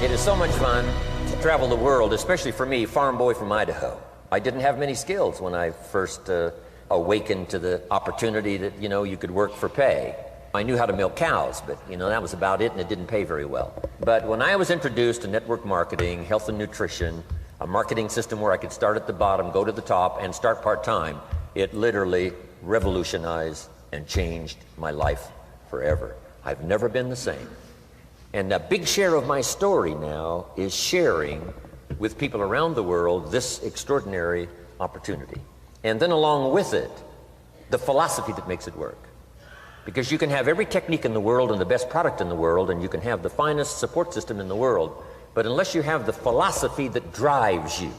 It is so much fun to travel the world, especially for me, farm boy from Idaho. I didn't have many skills when I first awakened to the opportunity that, you could work for pay. I knew how to milk cows, but, that was about it, and it didn't pay very well. But when I was introduced to network marketing, health and nutrition, a marketing system where I could start at the bottom, go to the top, and start part-time, it literally revolutionized and changed my life forever. I've never been the same. And a big share of my story now is sharing with people around the world this extraordinary opportunity. And then along with it, the philosophy that makes it work. Because you can have every technique in the world and the best product in the world, and you can have the finest support system in the world, but unless you have the philosophy that drives you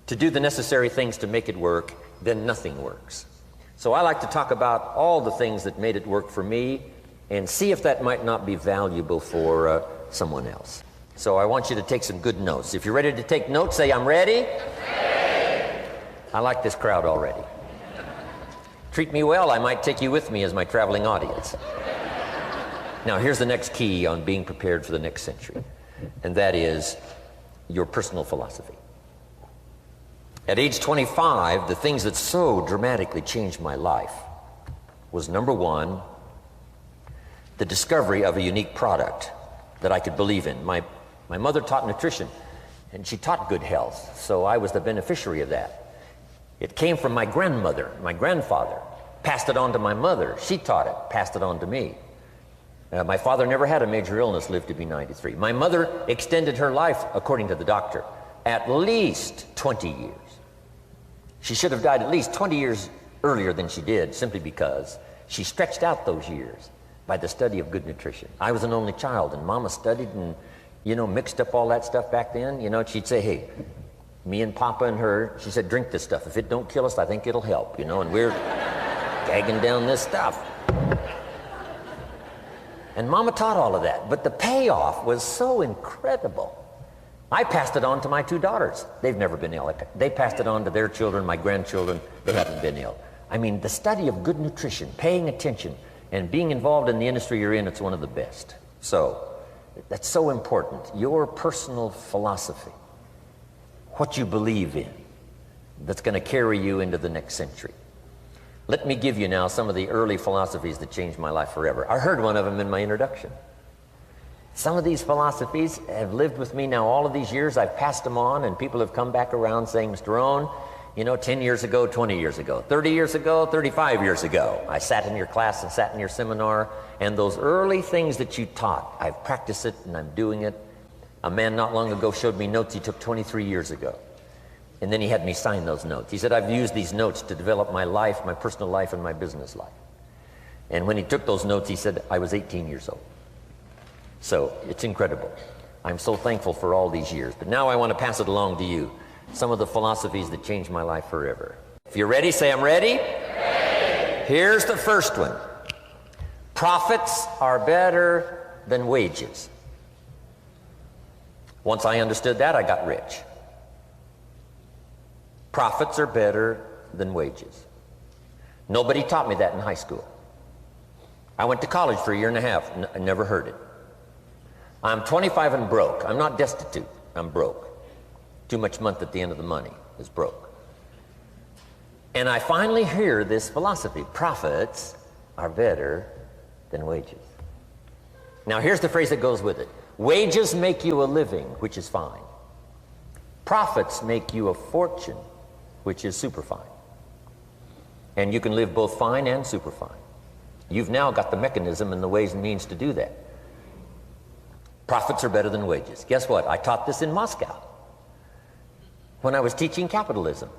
to do the necessary things to make it work, then nothing works. So I like to talk about all the things that made it work for me and see if that might not be valuable for someone else. So I want you to take some good notes. If you're ready to take notes, say, I'm ready. Ready. I like this crowd already. Treat me well, I might take you with me as my traveling audience. Now here's the next key on being prepared for the next century, and that is your personal philosophy. At age 25, the things that so dramatically changed my life was, number one, the discovery of a unique product that I could believe in. My mother taught nutrition, and she taught good health, so I was the beneficiary of that. It came from my grandmother, my grandfather, passed it on to my mother. She taught it, passed it on to me. My father never had a major illness, lived to be 93. My mother extended her life, according to the doctor, at least 20 years. She should have died at least 20 years earlier than she did, simply because she stretched out those years by the study of good nutrition. I was an only child, and Mama studied and, mixed up all that stuff back then. She'd say, hey, me and Papa and her, she said, drink this stuff. If it don't kill us, I think it'll help, and we're gagging down this stuff. And Mama taught all of that, but the payoff was so incredible. I passed it on to my two daughters. They've never been ill. They passed it on to their children, my grandchildren. They haven't been ill. I mean, the study of good nutrition, paying attention, and being involved in the industry you're in, it's one of the best. So, that's so important. Your personal philosophy, what you believe in, that's going to carry you into the next century. Let me give you now some of the early philosophies that changed my life forever. I heard one of them in my introduction. Some of these philosophies have lived with me now all of these years. I've passed them on, and people have come back around saying, Mr. Rohn, 10 years ago, 20 years ago, 30 years ago, 35 years ago, I sat in your class and sat in your seminar, and those early things that you taught, I've practiced it and I'm doing it. A man not long ago showed me notes he took 23 years ago. And then he had me sign those notes. He said, I've used these notes to develop my life, my personal life, and my business life. And when he took those notes, he said, I was 18 years old. So it's incredible. I'm so thankful for all these years. But now I want to pass it along to you. Some of the philosophies that changed my life forever. If you're ready, say I'm ready. Ready. Here's the first one. Profits are better than wages. Once I understood that, I got rich. Profits are better than wages. Nobody taught me that in high school. I went to college for a year and a half. I never heard it. I'm 25 and broke. I'm not destitute. I'm broke. Too much month at the end of the money is broke. And I finally hear this philosophy. Profits are better than wages. Now here's the phrase that goes with it. Wages make you a living, which is fine. Profits make you a fortune, which is super fine. And you can live both fine and super fine. You've now got the mechanism and the ways and means to do that. Profits are better than wages. Guess what? I taught this in Moscow when I was teaching capitalism.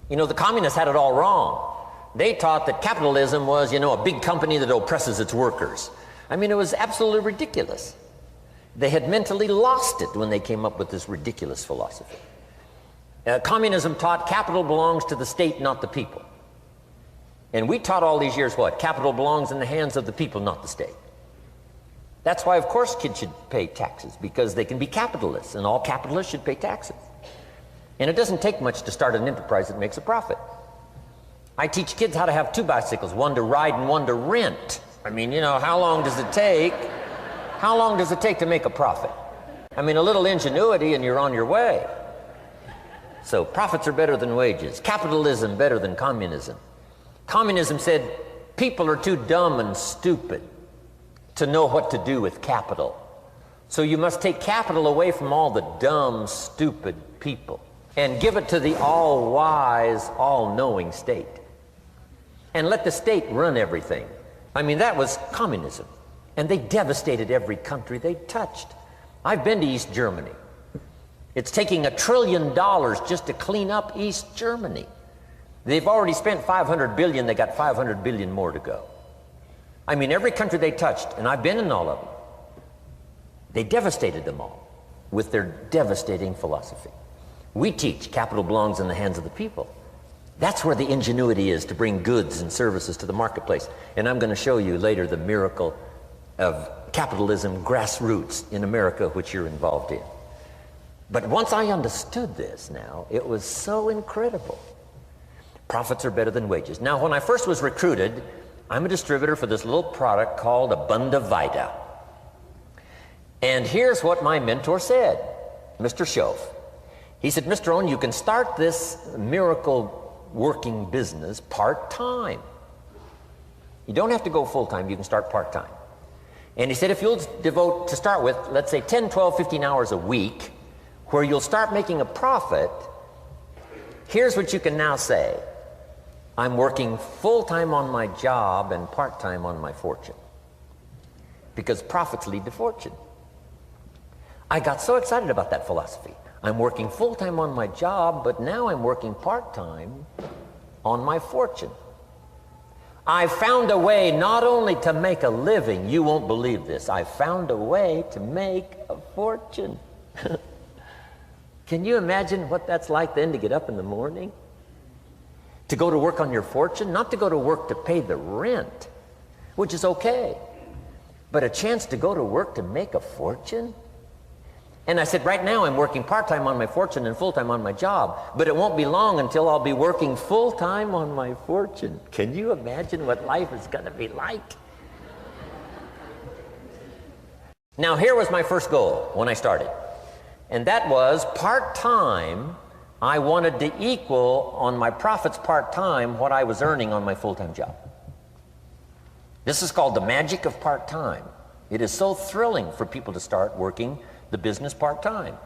The communists had it all wrong. They taught that capitalism was, a big company that oppresses its workers. I mean, it was absolutely ridiculous. They had mentally lost it when they came up with this ridiculous philosophy. Communism taught capital belongs to the state, not the people. And we taught all these years what? Capital belongs in the hands of the people, not the state. That's why, of course, kids should pay taxes, because they can be capitalists, and all capitalists should pay taxes. And it doesn't take much to start an enterprise that makes a profit. I teach kids how to have two bicycles, one to ride and one to rent. I mean, how long does it take? How long does it take to make a profit? I mean, a little ingenuity and you're on your way. So profits are better than wages. Capitalism better than communism. Communism said people are too dumb and stupid to know what to do with capital. So you must take capital away from all the dumb, stupid people and give it to the all-wise, all-knowing state. And let the state run everything. I mean, that was communism. And they devastated every country they touched. I've been to East Germany. It's taking $1 trillion just to clean up East Germany. They've already spent $500 billion. They got $500 billion more to go. I mean, every country they touched, and I've been in all of them, they devastated them all with their devastating philosophy. We teach capital belongs in the hands of the people. That's where the ingenuity is to bring goods and services to the marketplace. And I'm going to show you later the miracle of capitalism grassroots in America, which you're involved in. But once I understood this now, it was so incredible. Profits are better than wages. Now, when I first was recruited, I'm a distributor for this little product called Abunda Vita. And here's what my mentor said, Mr. Schoaf. He said, Mr. Rohn, you can start this miracle working business part-time. You don't have to go full-time, you can start part-time. And he said, if you'll devote, to start with, let's say 10, 12, 15 hours a week, where you'll start making a profit, here's what you can now say. I'm working full-time on my job and part-time on my fortune. Because profits lead to fortune. I got so excited about that philosophy. I'm working full-time on my job, but now I'm working part-time on my fortune. I found a way not only to make a living, you won't believe this, I found a way to make a fortune. Can you imagine what that's like then to get up in the morning? To go to work on your fortune? Not to go to work to pay the rent, which is okay, but a chance to go to work to make a fortune? And I said, right now I'm working part-time on my fortune and full-time on my job, but it won't be long until I'll be working full-time on my fortune. Can you imagine what life is going to be like? Now, here was my first goal when I started, and that was part-time. I wanted to equal on my profits part-time what I was earning on my full-time job. This is called the magic of part-time. It is so thrilling for people to start working the business part-time,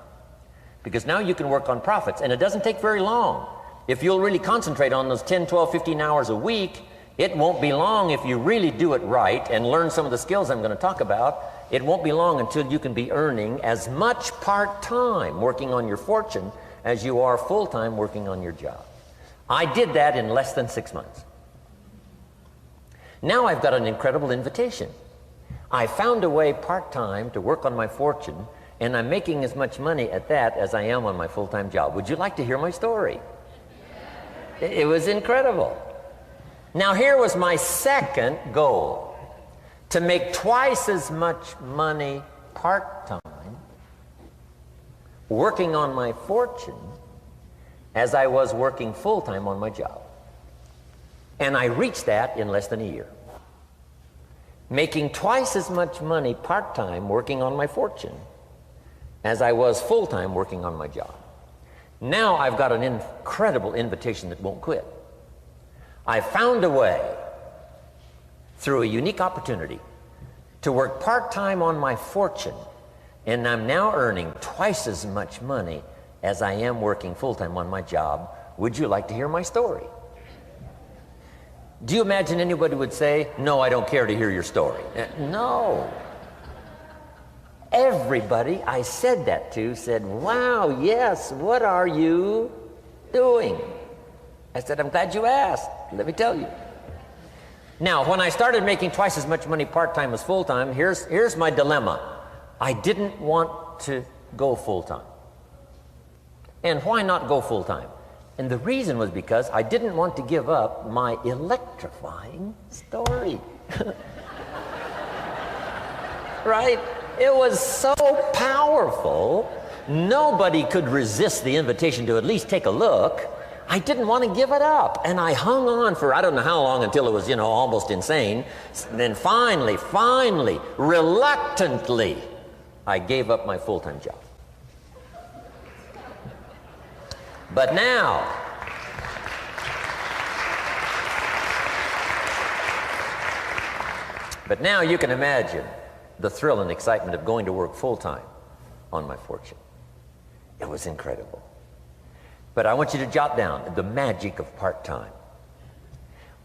because now you can work on profits, and it doesn't take very long. If you'll really concentrate on those 10, 12, 15 hours a week, it won't be long if you really do it right and learn some of the skills I'm going to talk about. It won't be long until you can be earning as much part-time working on your fortune as you are full-time working on your job. I did that in less than 6 months. Now I've got an incredible invitation. I found a way part-time to work on my fortune, and I'm making as much money at that as I am on my full-time job. Would you like to hear my story? It was incredible. Now, here was my second goal, to make twice as much money part-time working on my fortune as I was working full-time on my job. And I reached that in less than a year. Making twice as much money part-time working on my fortune as I was full-time working on my job. Now I've got an incredible invitation that won't quit. I found a way, through a unique opportunity, to work part-time on my fortune, and I'm now earning twice as much money as I am working full-time on my job. Would you like to hear my story? Do you imagine anybody would say, no, I don't care to hear your story? No. Everybody I said that to said, wow, yes, what are you doing? I said, I'm glad you asked. Let me tell you. Now, when I started making twice as much money part-time as full-time, here's my dilemma. I didn't want to go full-time. And why not go full-time? And the reason was because I didn't want to give up my electrifying story. Right? It was so powerful, nobody could resist the invitation to at least take a look. I didn't want to give it up, and I hung on for I don't know how long until it was, almost insane. Then finally, reluctantly, I gave up my full-time job. But now, you can imagine the thrill and excitement of going to work full-time on my fortune. It was incredible. But I want you to jot down the magic of part-time.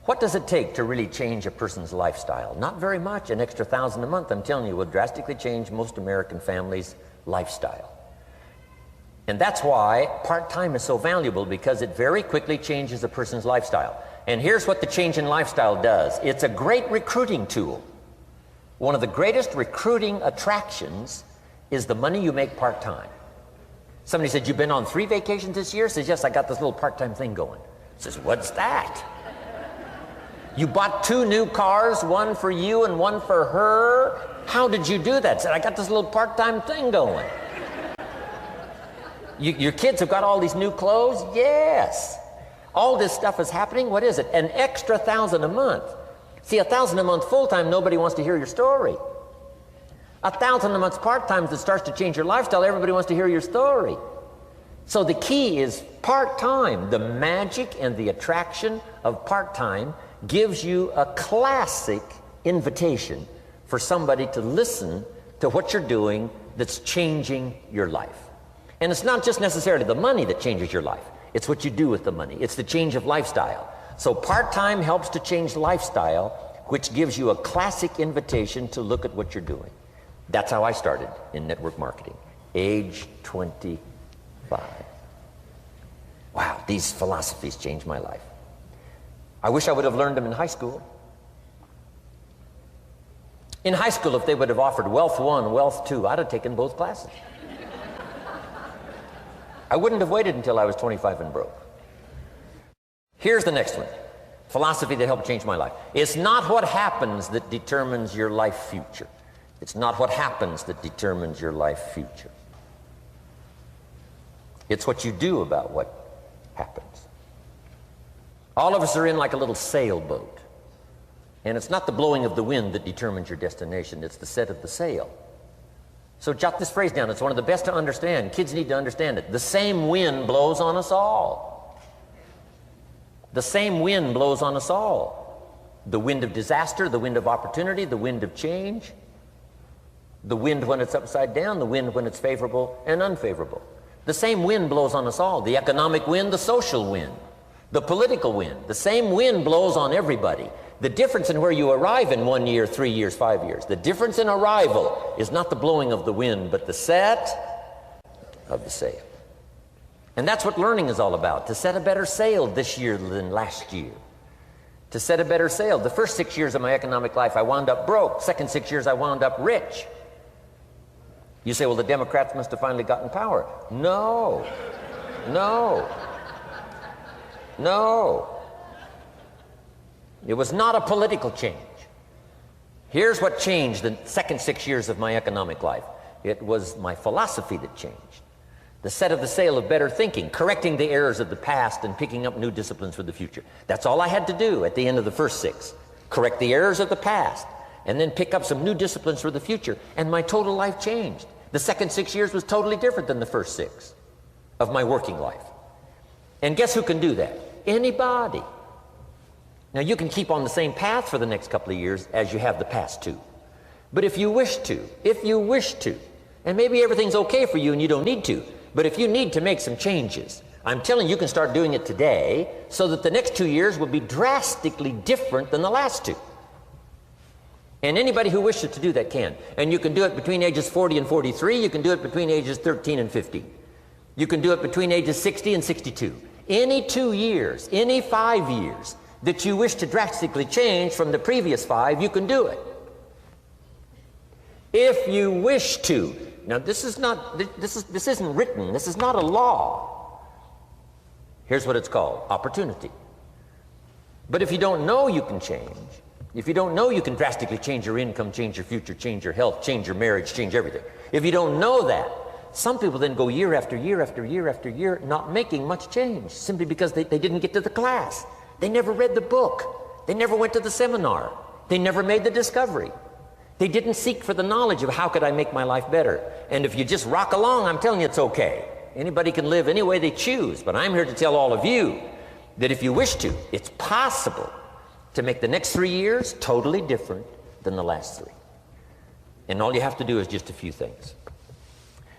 What does it take to really change a person's lifestyle? Not very much. An extra $1,000 a month, I'm telling you, will drastically change most American families' lifestyle. And that's why part-time is so valuable, because it very quickly changes a person's lifestyle. And here's what the change in lifestyle does. It's a great recruiting tool. One of the greatest recruiting attractions is the money you make part-time. Somebody said, "You've been on 3 vacations this year?" Says, "Yes, I got this little part-time thing going." Says, "What's that?" "You bought 2 new cars, one for you and one for her. How did you do that?" Said, "I got this little part-time thing going." Your kids have got all these new clothes? Yes. All this stuff is happening. What is it? An extra $1,000 a month. See, $1,000 a month full-time, nobody wants to hear your story. $1,000 a month part-time that starts to change your lifestyle, everybody wants to hear your story. So the key is part-time. The magic and the attraction of part-time gives you a classic invitation for somebody to listen to what you're doing that's changing your life. And it's not just necessarily the money that changes your life. It's what you do with the money. It's the change of lifestyle. So part-time helps to change lifestyle, which gives you a classic invitation to look at what you're doing. That's how I started in network marketing, age 25. Wow, these philosophies changed my life. I wish I would have learned them in high school. In high school, if they would have offered Wealth 1, Wealth 2, I'd have taken both classes. I wouldn't have waited until I was 25 and broke. Here's the next one. Philosophy that helped change my life. It's not what happens that determines your life future. It's not what happens that determines your life future. It's what you do about what happens. All of us are in like a little sailboat. And it's not the blowing of the wind that determines your destination. It's the set of the sail. So jot this phrase down. It's one of the best to understand. Kids need to understand it. The same wind blows on us all. The same wind blows on us all. The wind of disaster, the wind of opportunity, the wind of change. The wind when it's upside down, the wind when it's favorable and unfavorable. The same wind blows on us all. The economic wind, the social wind, the political wind. The same wind blows on everybody. The difference in where you arrive in 1 year, 3 years, 5 years, the difference in arrival is not the blowing of the wind, but the set of the sail. And that's what learning is all about, to set a better sail this year than last year. To set a better sail. The first 6 years of my economic life, I wound up broke. Second 6 years, I wound up rich. You say, well, the Democrats must have finally gotten power. No. No. No. It was not a political change. Here's what changed the second 6 years of my economic life. It was my philosophy that changed. The set of the sail of better thinking, correcting the errors of the past and picking up new disciplines for the future. That's all I had to do at the end of the first 6. Correct the errors of the past and then pick up some new disciplines for the future. And my total life changed. The second 6 years was totally different than the first 6 of my working life. And guess who can do that? Anybody. Now, you can keep on the same path for the next couple of years as you have the past 2. But if you wish to, and maybe everything's okay for you and you don't need to, but if you need to make some changes, I'm telling you, you can start doing it today so that the next 2 years will be drastically different than the last 2. And anybody who wishes to do that can. And you can do it between ages 40 and 43. You can do it between ages 13 and 15. You can do it between ages 60 and 62. Any 2 years, any 5 years, that you wish to drastically change from the previous 5, you can do it. If you wish to. Now this isn't written, this is not a law. Here's what it's called, opportunity. But if you don't know you can change, if you don't know you can drastically change your income, change your future, change your health, change your marriage, change everything. If you don't know that, some people then go year after year after year after year not making much change simply because they didn't get to the class. They never read the book. They never went to the seminar. They never made the discovery. They didn't seek for the knowledge of how could I make my life better. And if you just rock along, I'm telling you it's okay. Anybody can live any way they choose, but I'm here to tell all of you that if you wish to, it's possible to make the next 3 years totally different than the last 3. And all you have to do is just a few things.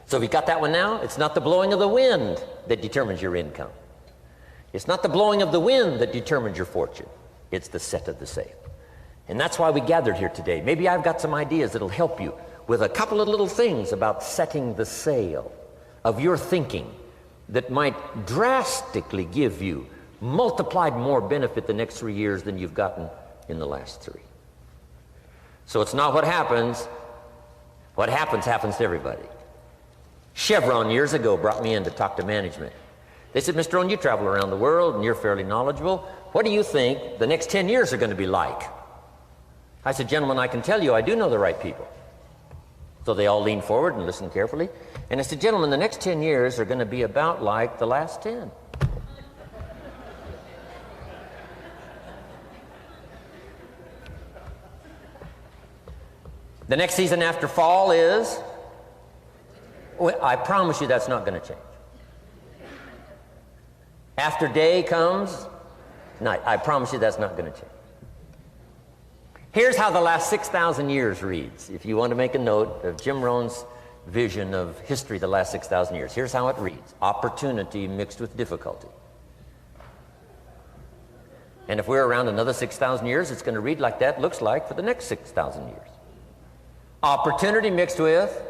So if you got that one now, it's not the blowing of the wind that determines your income. It's not the blowing of the wind that determines your fortune. It's the set of the sail. And that's why we gathered here today. Maybe I've got some ideas that'll help you with a couple of little things about setting the sail of your thinking that might drastically give you multiplied more benefit the next 3 years than you've gotten in the last 3. So it's not what happens. What happens happens to everybody. Chevron years ago brought me in to talk to management. They said, Mr. Rohn, you travel around the world and you're fairly knowledgeable. What do you think the next 10 years are going to be like? I said, gentlemen, I can tell you I do know the right people. So they all leaned forward and listened carefully. And I said, gentlemen, the next 10 years are going to be about like the last 10. The next season after fall is, well, I promise you that's not going to change. After day comes night. I promise you that's not going to change. Here's how the last 6,000 years reads. If you want to make a note of Jim Rohn's vision of history the last 6,000 years, here's how it reads. Opportunity mixed with difficulty. And if we're around another 6,000 years, it's going to read like that looks like for the next 6,000 years. Opportunity mixed with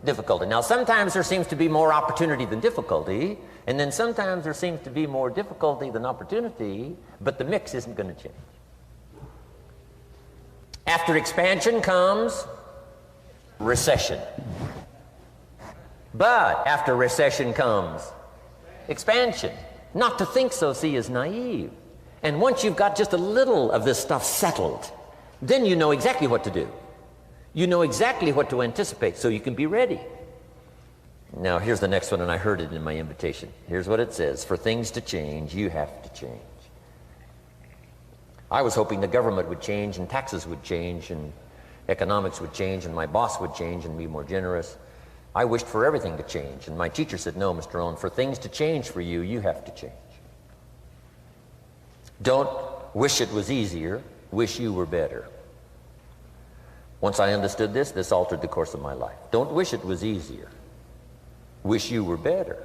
difficulty. Now, sometimes there seems to be more opportunity than difficulty, and then sometimes there seems to be more difficulty than opportunity, but the mix isn't going to change. After expansion comes recession. But after recession comes expansion. Not to think so, see, is naive. And once you've got just a little of this stuff settled, then you know exactly what to do. You know exactly what to anticipate, so you can be ready. Now, here's the next one, and I heard it in my invitation. Here's what it says. For things to change, you have to change. I was hoping the government would change, and taxes would change, and economics would change, and my boss would change and be more generous. I wished for everything to change, and my teacher said, no, Mr. Rohn, for things to change for you, you have to change. Don't wish it was easier, wish you were better. Once I understood this, this altered the course of my life. Don't wish it was easier. Wish you were better.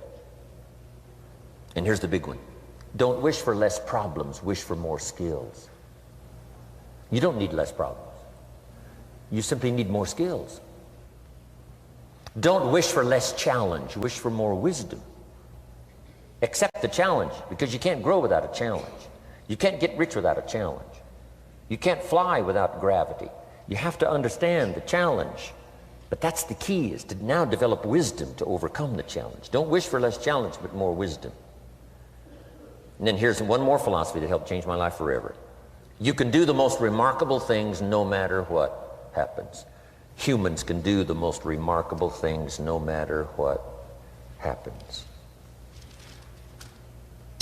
And here's the big one. Don't wish for less problems. Wish for more skills. You don't need less problems. You simply need more skills. Don't wish for less challenge. Wish for more wisdom. Accept the challenge, because you can't grow without a challenge. You can't get rich without a challenge. You can't fly without gravity. You have to understand the challenge. But that's the key, is to now develop wisdom to overcome the challenge. Don't wish for less challenge, but more wisdom. And then here's one more philosophy that helped change my life forever. You can do the most remarkable things no matter what happens. Humans can do the most remarkable things no matter what happens.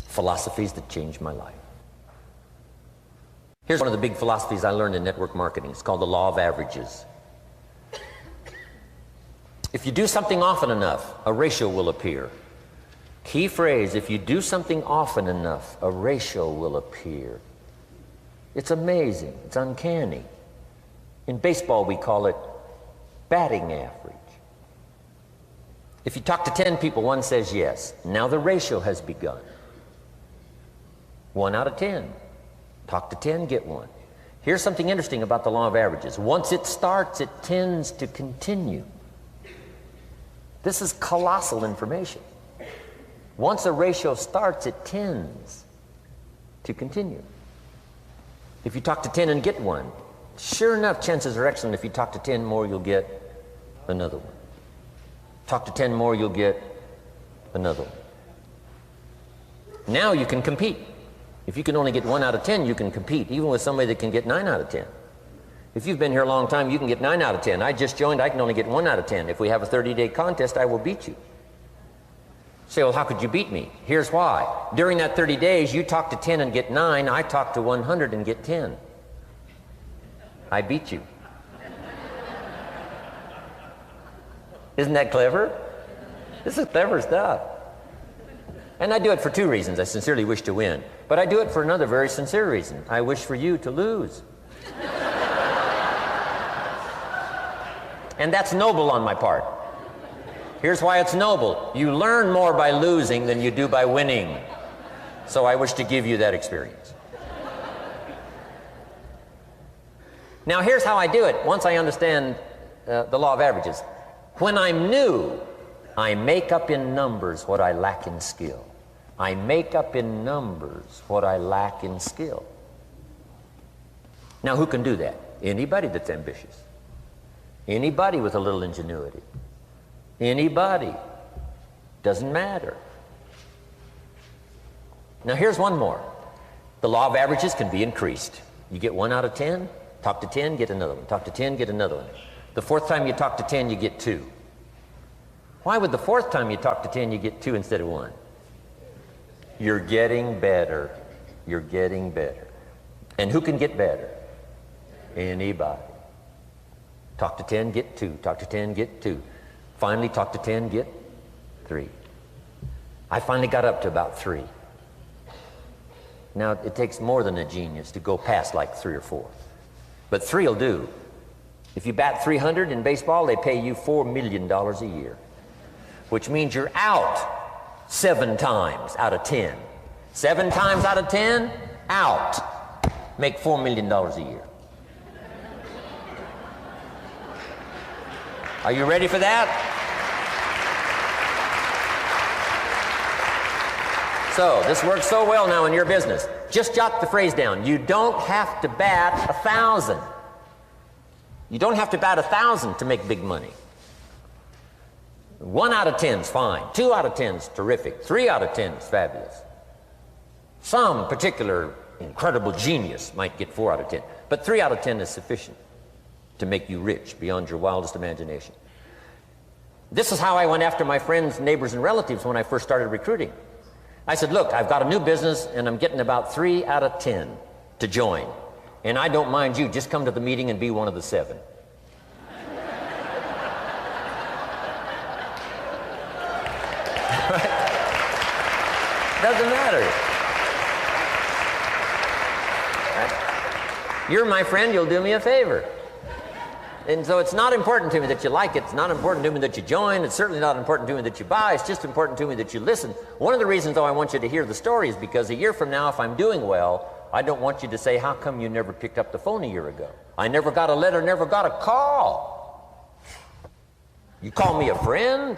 Philosophies that changed my life. Here's one of the big philosophies I learned in network marketing. It's called the law of averages. If you do something often enough, a ratio will appear. Key phrase, if you do something often enough, a ratio will appear. It's amazing. It's uncanny. In baseball, we call it batting average. If you talk to 10 people, one says yes. Now the ratio has begun. 1 out of 10. Talk to 10, get 1. Here's something interesting about the law of averages. Once it starts, it tends to continue. This is colossal information. Once a ratio starts, it tends to continue. If you talk to 10 and get 1, sure enough, chances are excellent. If you talk to 10 more, you'll get another one. Talk to 10 more, you'll get another one. Now you can compete. If you can only get 1 out of 10, you can compete, even with somebody that can get 9 out of 10. If you've been here a long time, you can get 9 out of 10. I just joined, I can only get 1 out of 10. If we have a 30-day contest, I will beat you. Say, well, how could you beat me? Here's why. During that 30 days, you talk to 10 and get 9. I talk to 100 and get 10. I beat you. Isn't that clever? This is clever stuff. And I do it for two reasons. I sincerely wish to win. But I do it for another very sincere reason. I wish for you to lose. And that's noble on my part. Here's why it's noble. You learn more by losing than you do by winning. So I wish to give you that experience. Now here's how I do it once I understand the law of averages. When I'm new, I make up in numbers what I lack in skill. I make up in numbers what I lack in skill. Now who can do that? Anybody that's ambitious. Anybody with a little ingenuity. Anybody. Doesn't matter. Now here's one more. The law of averages can be increased. You get 1 out of 10, talk to 10, get another one. Talk to 10, get another one. The fourth time you talk to 10, you get 2. Why would the fourth time you talk to 10, you get 2 instead of 1? You're getting better. You're getting better. And who can get better? Anybody. Talk to 10, get 2. Talk to 10, get 2. Finally, talk to 10, get 3. I finally got up to about 3. Now, it takes more than a genius to go past like 3 or 4. But 3 will do. If you bat 300 in baseball, they pay you $4 million a year, which means you're out 7 times out of 10. 7 times out of 10, out. Make $4 million a year. Are you ready for that? So, this works so well now in your business. Just jot the phrase down. You don't have to bat 1,000. You don't have to bat 1,000 to make big money. 1 out of 10 is fine. 2 out of 10 is terrific. 3 out of 10 is fabulous. Some particular incredible genius might get 4 out of 10. But 3 out of 10 is sufficient to make you rich beyond your wildest imagination. This is how I went after my friends, neighbors, and relatives when I first started recruiting. I said, look, I've got a new business and I'm getting about 3 out of 10 to join. And I don't mind you, just come to the meeting and be one of the 7. Doesn't matter. Right? You're my friend, you'll do me a favor. And so it's not important to me that you like it. It's not important to me that you join. It's certainly not important to me that you buy. It's just important to me that you listen. One of the reasons, though, I want you to hear the story is because a year from now, if I'm doing well, I don't want you to say, how come you never picked up the phone a year ago? I never got a letter, never got a call. You call me a friend?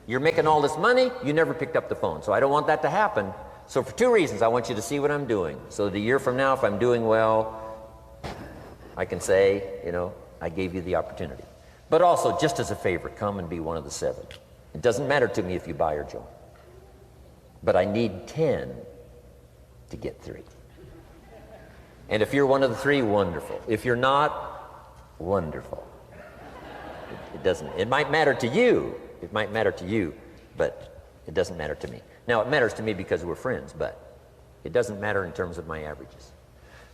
You're making all this money, you never picked up the phone. So I don't want that to happen. So for 2 reasons, I want you to see what I'm doing. So that a year from now, if I'm doing well, I can say, you know, I gave you the opportunity. But also, just as a favor, come and be one of the 7. It doesn't matter to me if you buy or join. But I need 10 to get 3. And if you're one of the 3, wonderful. If you're not, wonderful. It might matter to you. It might matter to you, but it doesn't matter to me. Now, it matters to me because we're friends, but it doesn't matter in terms of my averages.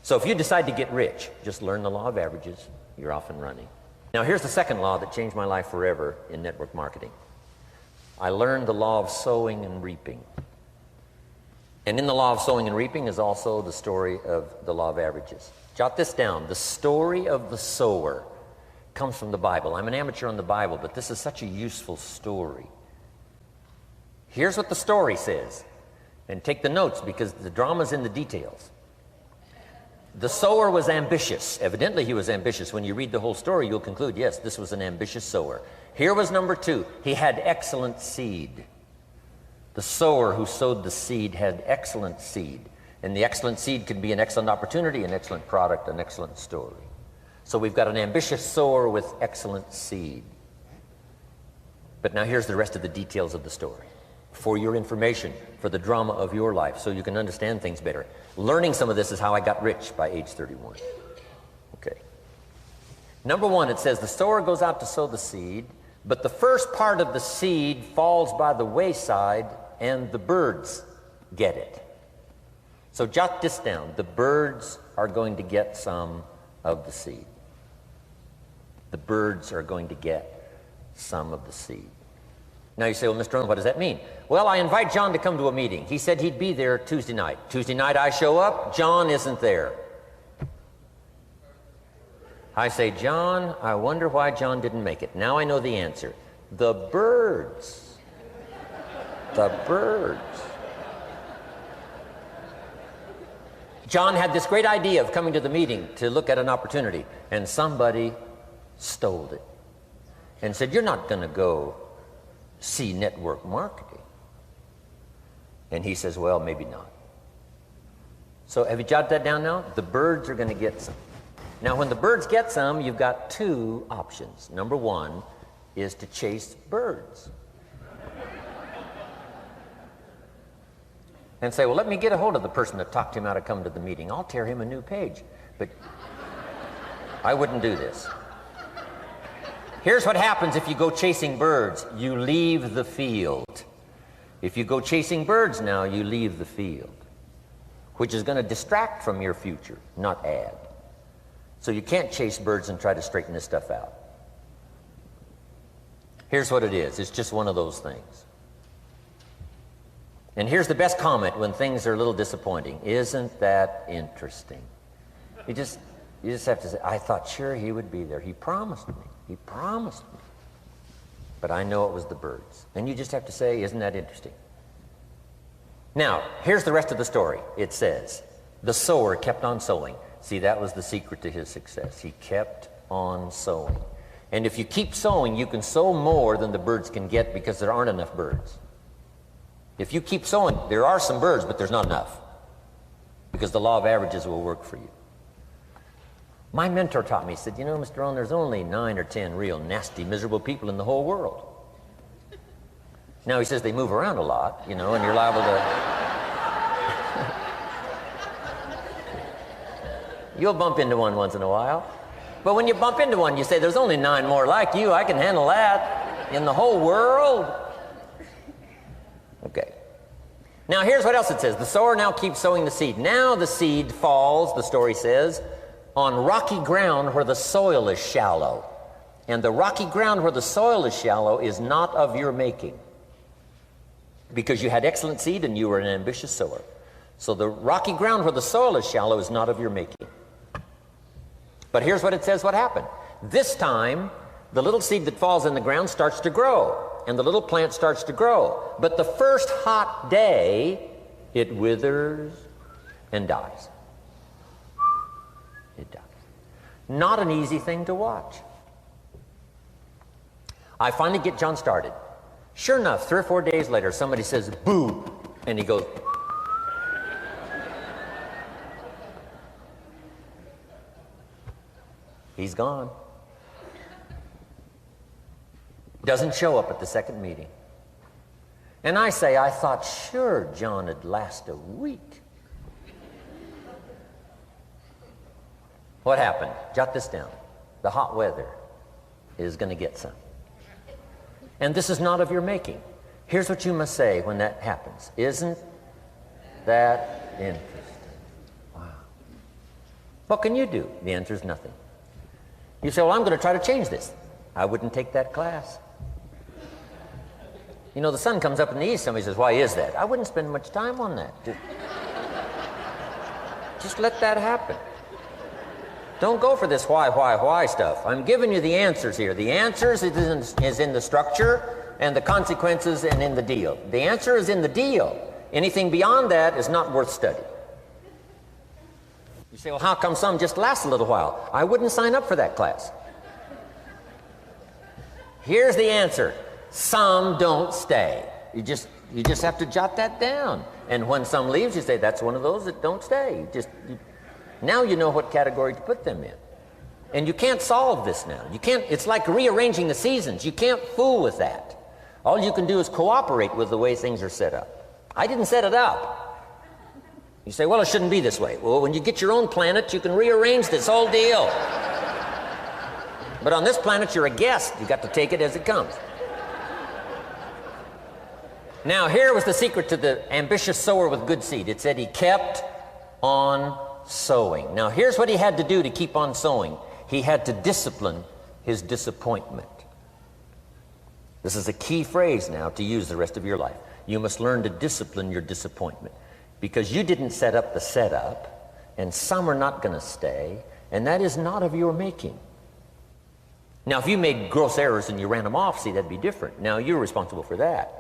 So if you decide to get rich, just learn the law of averages. You're off and running. Now, here's the second law that changed my life forever in network marketing. I learned the law of sowing and reaping. And in the law of sowing and reaping is also the story of the law of averages. Jot this down. The story of the sower comes from the Bible. I'm an amateur on the Bible, but this is such a useful story. Here's what the story says. And take the notes because the drama's in the details. The sower was ambitious. Evidently he was ambitious. When you read the whole story, you'll conclude, yes, this was an ambitious sower. Here was number 2. He had excellent seed. The sower who sowed the seed had excellent seed. And the excellent seed can be an excellent opportunity, an excellent product, an excellent story. So we've got an ambitious sower with excellent seed. But now here's the rest of the details of the story. For your information, for the drama of your life, so you can understand things better. Learning some of this is how I got rich by age 31. Okay. Number 1, it says the sower goes out to sow the seed, but the first part of the seed falls by the wayside and the birds get it. So jot this down. The birds are going to get some of the seed. The birds are going to get some of the seed. Now you say, well, Mr. Rohn, what does that mean? Well, I invite John to come to a meeting. He said he'd be there Tuesday night. Tuesday night I show up, John isn't there. I say, John, I wonder why John didn't make it. Now I know the answer. The birds. The birds. John had this great idea of coming to the meeting to look at an opportunity, and somebody stole it and said, you're not going to go see network marketing. And he says, well, maybe not. So have you jotted that down now? The birds are going to get some. Now, when the birds get some, you've got two options. Number one is to chase birds. And say, well, let me get a hold of the person that talked him out of coming to the meeting. I'll tear him a new page. But I wouldn't do this. Here's what happens if you go chasing birds. You leave the field. If you go chasing birds now, you leave the field, which is going to distract from your future, not add. So you can't chase birds and try to straighten this stuff out. Here's what it is. It's just one of those things. And here's the best comment when things are a little disappointing. Isn't that interesting? You just have to say, I thought sure he would be there. He promised me. He promised me. But I know it was the birds. And you just have to say, isn't that interesting? Now, here's the rest of the story. It says, the sower kept on sowing. See, that was the secret to his success. He kept on sowing. And if you keep sowing, you can sow more than the birds can get because there aren't enough birds. If you keep sowing, there are some birds, but there's not enough because the law of averages will work for you. My mentor taught me, he said, you know, Mr. Rohn, there's only 9 or 10 real nasty, miserable people in the whole world. Now, he says they move around a lot, you know, and you're liable to... You'll bump into one once in a while. But when you bump into one, you say, there's only 9 more like you. I can handle that in the whole world. Okay. Now, here's what else it says. The sower now keeps sowing the seed. Now the seed falls, the story says, on rocky ground where the soil is shallow. And the rocky ground where the soil is shallow is not of your making, because you had excellent seed and you were an ambitious sower. So the rocky ground where the soil is shallow is not of your making. But here's what it says what happened. This time, the little seed that falls in the ground starts to grow, and the little plant starts to grow. But the first hot day, it withers and dies. It dies. Not an easy thing to watch. I finally get John started. Sure enough, 3 or 4 days later, somebody says, boo, and he goes, he's gone. Doesn't show up at the second meeting. And I say, I thought sure John would last a week. What happened? Jot this down. The hot weather is going to get some. And this is not of your making. Here's what you must say when that happens. Isn't that interesting? Wow. What can you do? The answer is nothing. You say, well, I'm going to try to change this. I wouldn't take that class. You know, the sun comes up in the east. Somebody says, why is that? I wouldn't spend much time on that. Just let that happen. Don't go for this why stuff. I'm giving you the answers here. The answers is in the structure and the consequences and in the deal. The answer is in the deal. Anything beyond that is not worth study. You say, well, how come some just last a little while? I wouldn't sign up for that class. Here's the answer. Some don't stay. You just have to jot that down. And when some leaves, you say, that's one of those that don't stay. Now you know what category to put them in. And you can't solve this now. You can't, it's like rearranging the seasons. You can't fool with that. All you can do is cooperate with the way things are set up. I didn't set it up. You say, well, it shouldn't be this way. Well, when you get your own planet, you can rearrange this whole deal. But on this planet, you're a guest. You got to take it as it comes. Now, here was the secret to the ambitious sower with good seed. It said he kept on sowing. Now, here's what he had to do to keep on sowing. He had to discipline his disappointment. This is a key phrase now to use the rest of your life. You must learn to discipline your disappointment, because you didn't set up the setup, and some are not going to stay, and that is not of your making. Now, if you made gross errors and you ran them off, see, that'd be different. Now, you're responsible for that.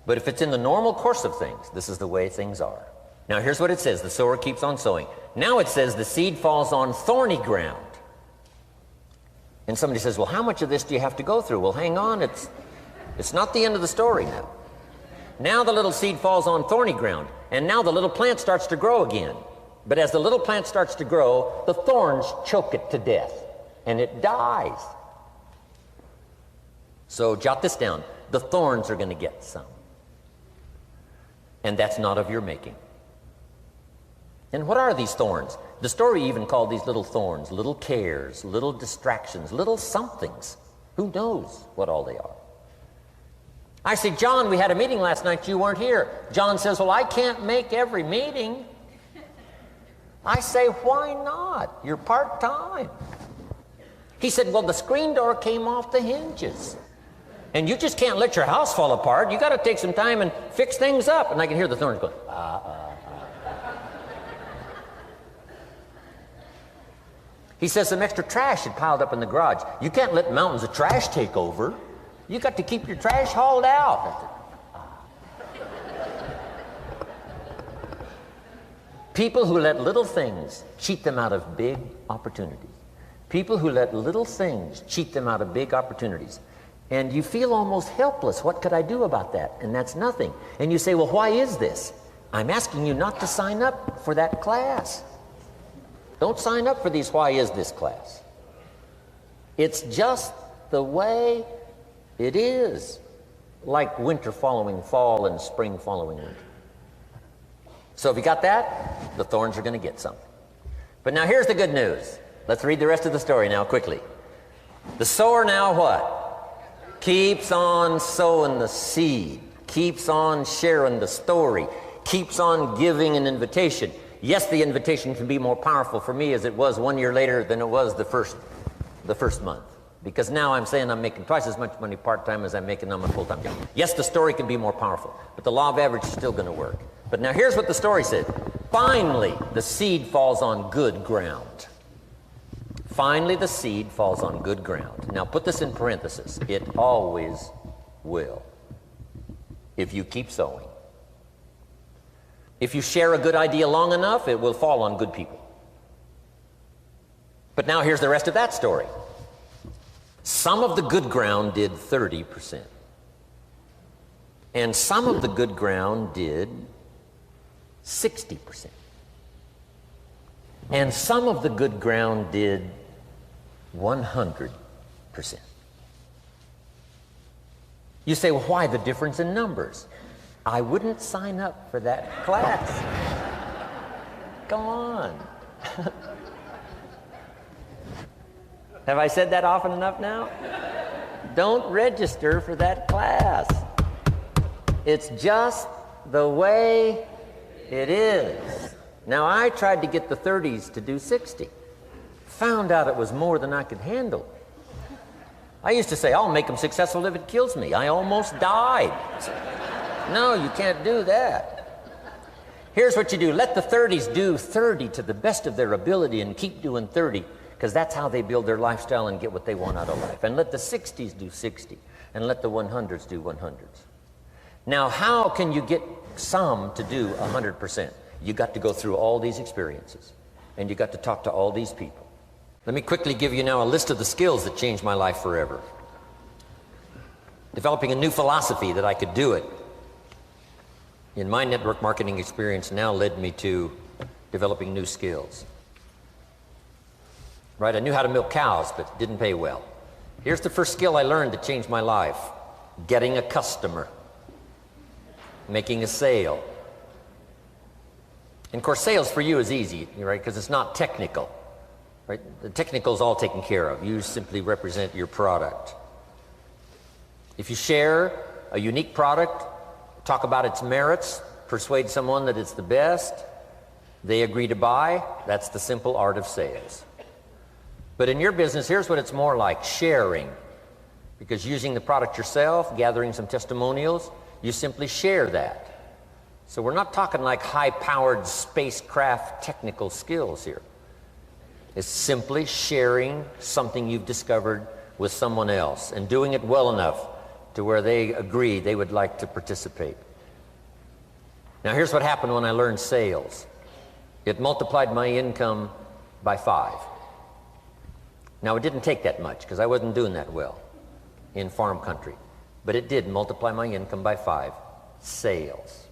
But if it's in the normal course of things, this is the way things are. Now, here's what it says. The sower keeps on sowing. Now it says the seed falls on thorny ground. And somebody says, well, how much of this do you have to go through? Well, hang on. It's not the end of the story now. Now the little seed falls on thorny ground. And now the little plant starts to grow again. But as the little plant starts to grow, the thorns choke it to death. And it dies. So jot this down. The thorns are going to get some. And that's not of your making. And what are these thorns? The story even called these little thorns, little cares, little distractions, little somethings. Who knows what all they are? I say, John, we had a meeting last night, you weren't here. John says, well, I can't make every meeting. I say, why not? You're part-time. He said, well, the screen door came off the hinges. And you just can't let your house fall apart. You got to take some time and fix things up. And I can hear the thorns going, He says some extra trash had piled up in the garage. You can't let mountains of trash take over. You got to keep your trash hauled out. People who let little things cheat them out of big opportunities. People who let little things cheat them out of big opportunities. And you feel almost helpless. What could I do about that? And that's nothing. And you say, well, why is this? I'm asking you not to sign up for that class. Don't sign up for these why is this class. It's just the way it is. Like winter following fall and spring following winter. So if you got that, the thorns are going to get some. But now here's the good news. Let's read the rest of the story now quickly. The sower now what? Keeps on sowing the seed. Keeps on sharing the story. Keeps on giving an invitation. Yes, the invitation can be more powerful for me as it was 1 year later than it was the first month. Because now I'm saying I'm making twice as much money part-time as I'm making on my full-time job. Yes, the story can be more powerful, but the law of average is still going to work. But now here's what the story said. Finally, the seed falls on good ground. Finally, the seed falls on good ground. Now put this in parentheses. It always will, if you keep sowing. If you share a good idea long enough, it will fall on good people. But now here's the rest of that story. Some of the good ground did 30%. And some of the good ground did 60%. And some of the good ground did 100%. You say, well, why the difference in numbers? I wouldn't sign up for that class. Go on. Have I said that often enough now? Don't register for that class. It's just the way it is. Now, I tried to get the 30s to do 60. Found out it was more than I could handle. I used to say, I'll make them successful if it kills me. I almost died. No, you can't do that. Here's what you do. Let the 30s do 30 to the best of their ability and keep doing 30, because that's how they build their lifestyle and get what they want out of life. And let the 60s do 60, and let the 100s do 100s. Now, how can you get some to do 100%? You got to go through all these experiences, and you got to talk to all these people. Let me quickly give you now a list of the skills that changed my life forever. Developing a new philosophy that I could do it in my network marketing experience now led me to developing new skills. Right, I knew how to milk cows, but it didn't pay well. Here's the first skill I learned that changed my life. Getting a customer. Making a sale. And of course, sales for you is easy, right, because it's not technical. Right? The technical is all taken care of. You simply represent your product. If you share a unique product, talk about its merits, persuade someone that it's the best, they agree to buy, that's the simple art of sales. But in your business, here's what it's more like, sharing. Because using the product yourself, gathering some testimonials, you simply share that. So we're not talking like high-powered spacecraft technical skills here. It's simply sharing something you've discovered with someone else and doing it well enough to where they agree they would like to participate. Now here's what happened when I learned sales. It multiplied my income by 5. Now it didn't take that much because I wasn't doing that well in farm country, but it did multiply my income by 5. Sales,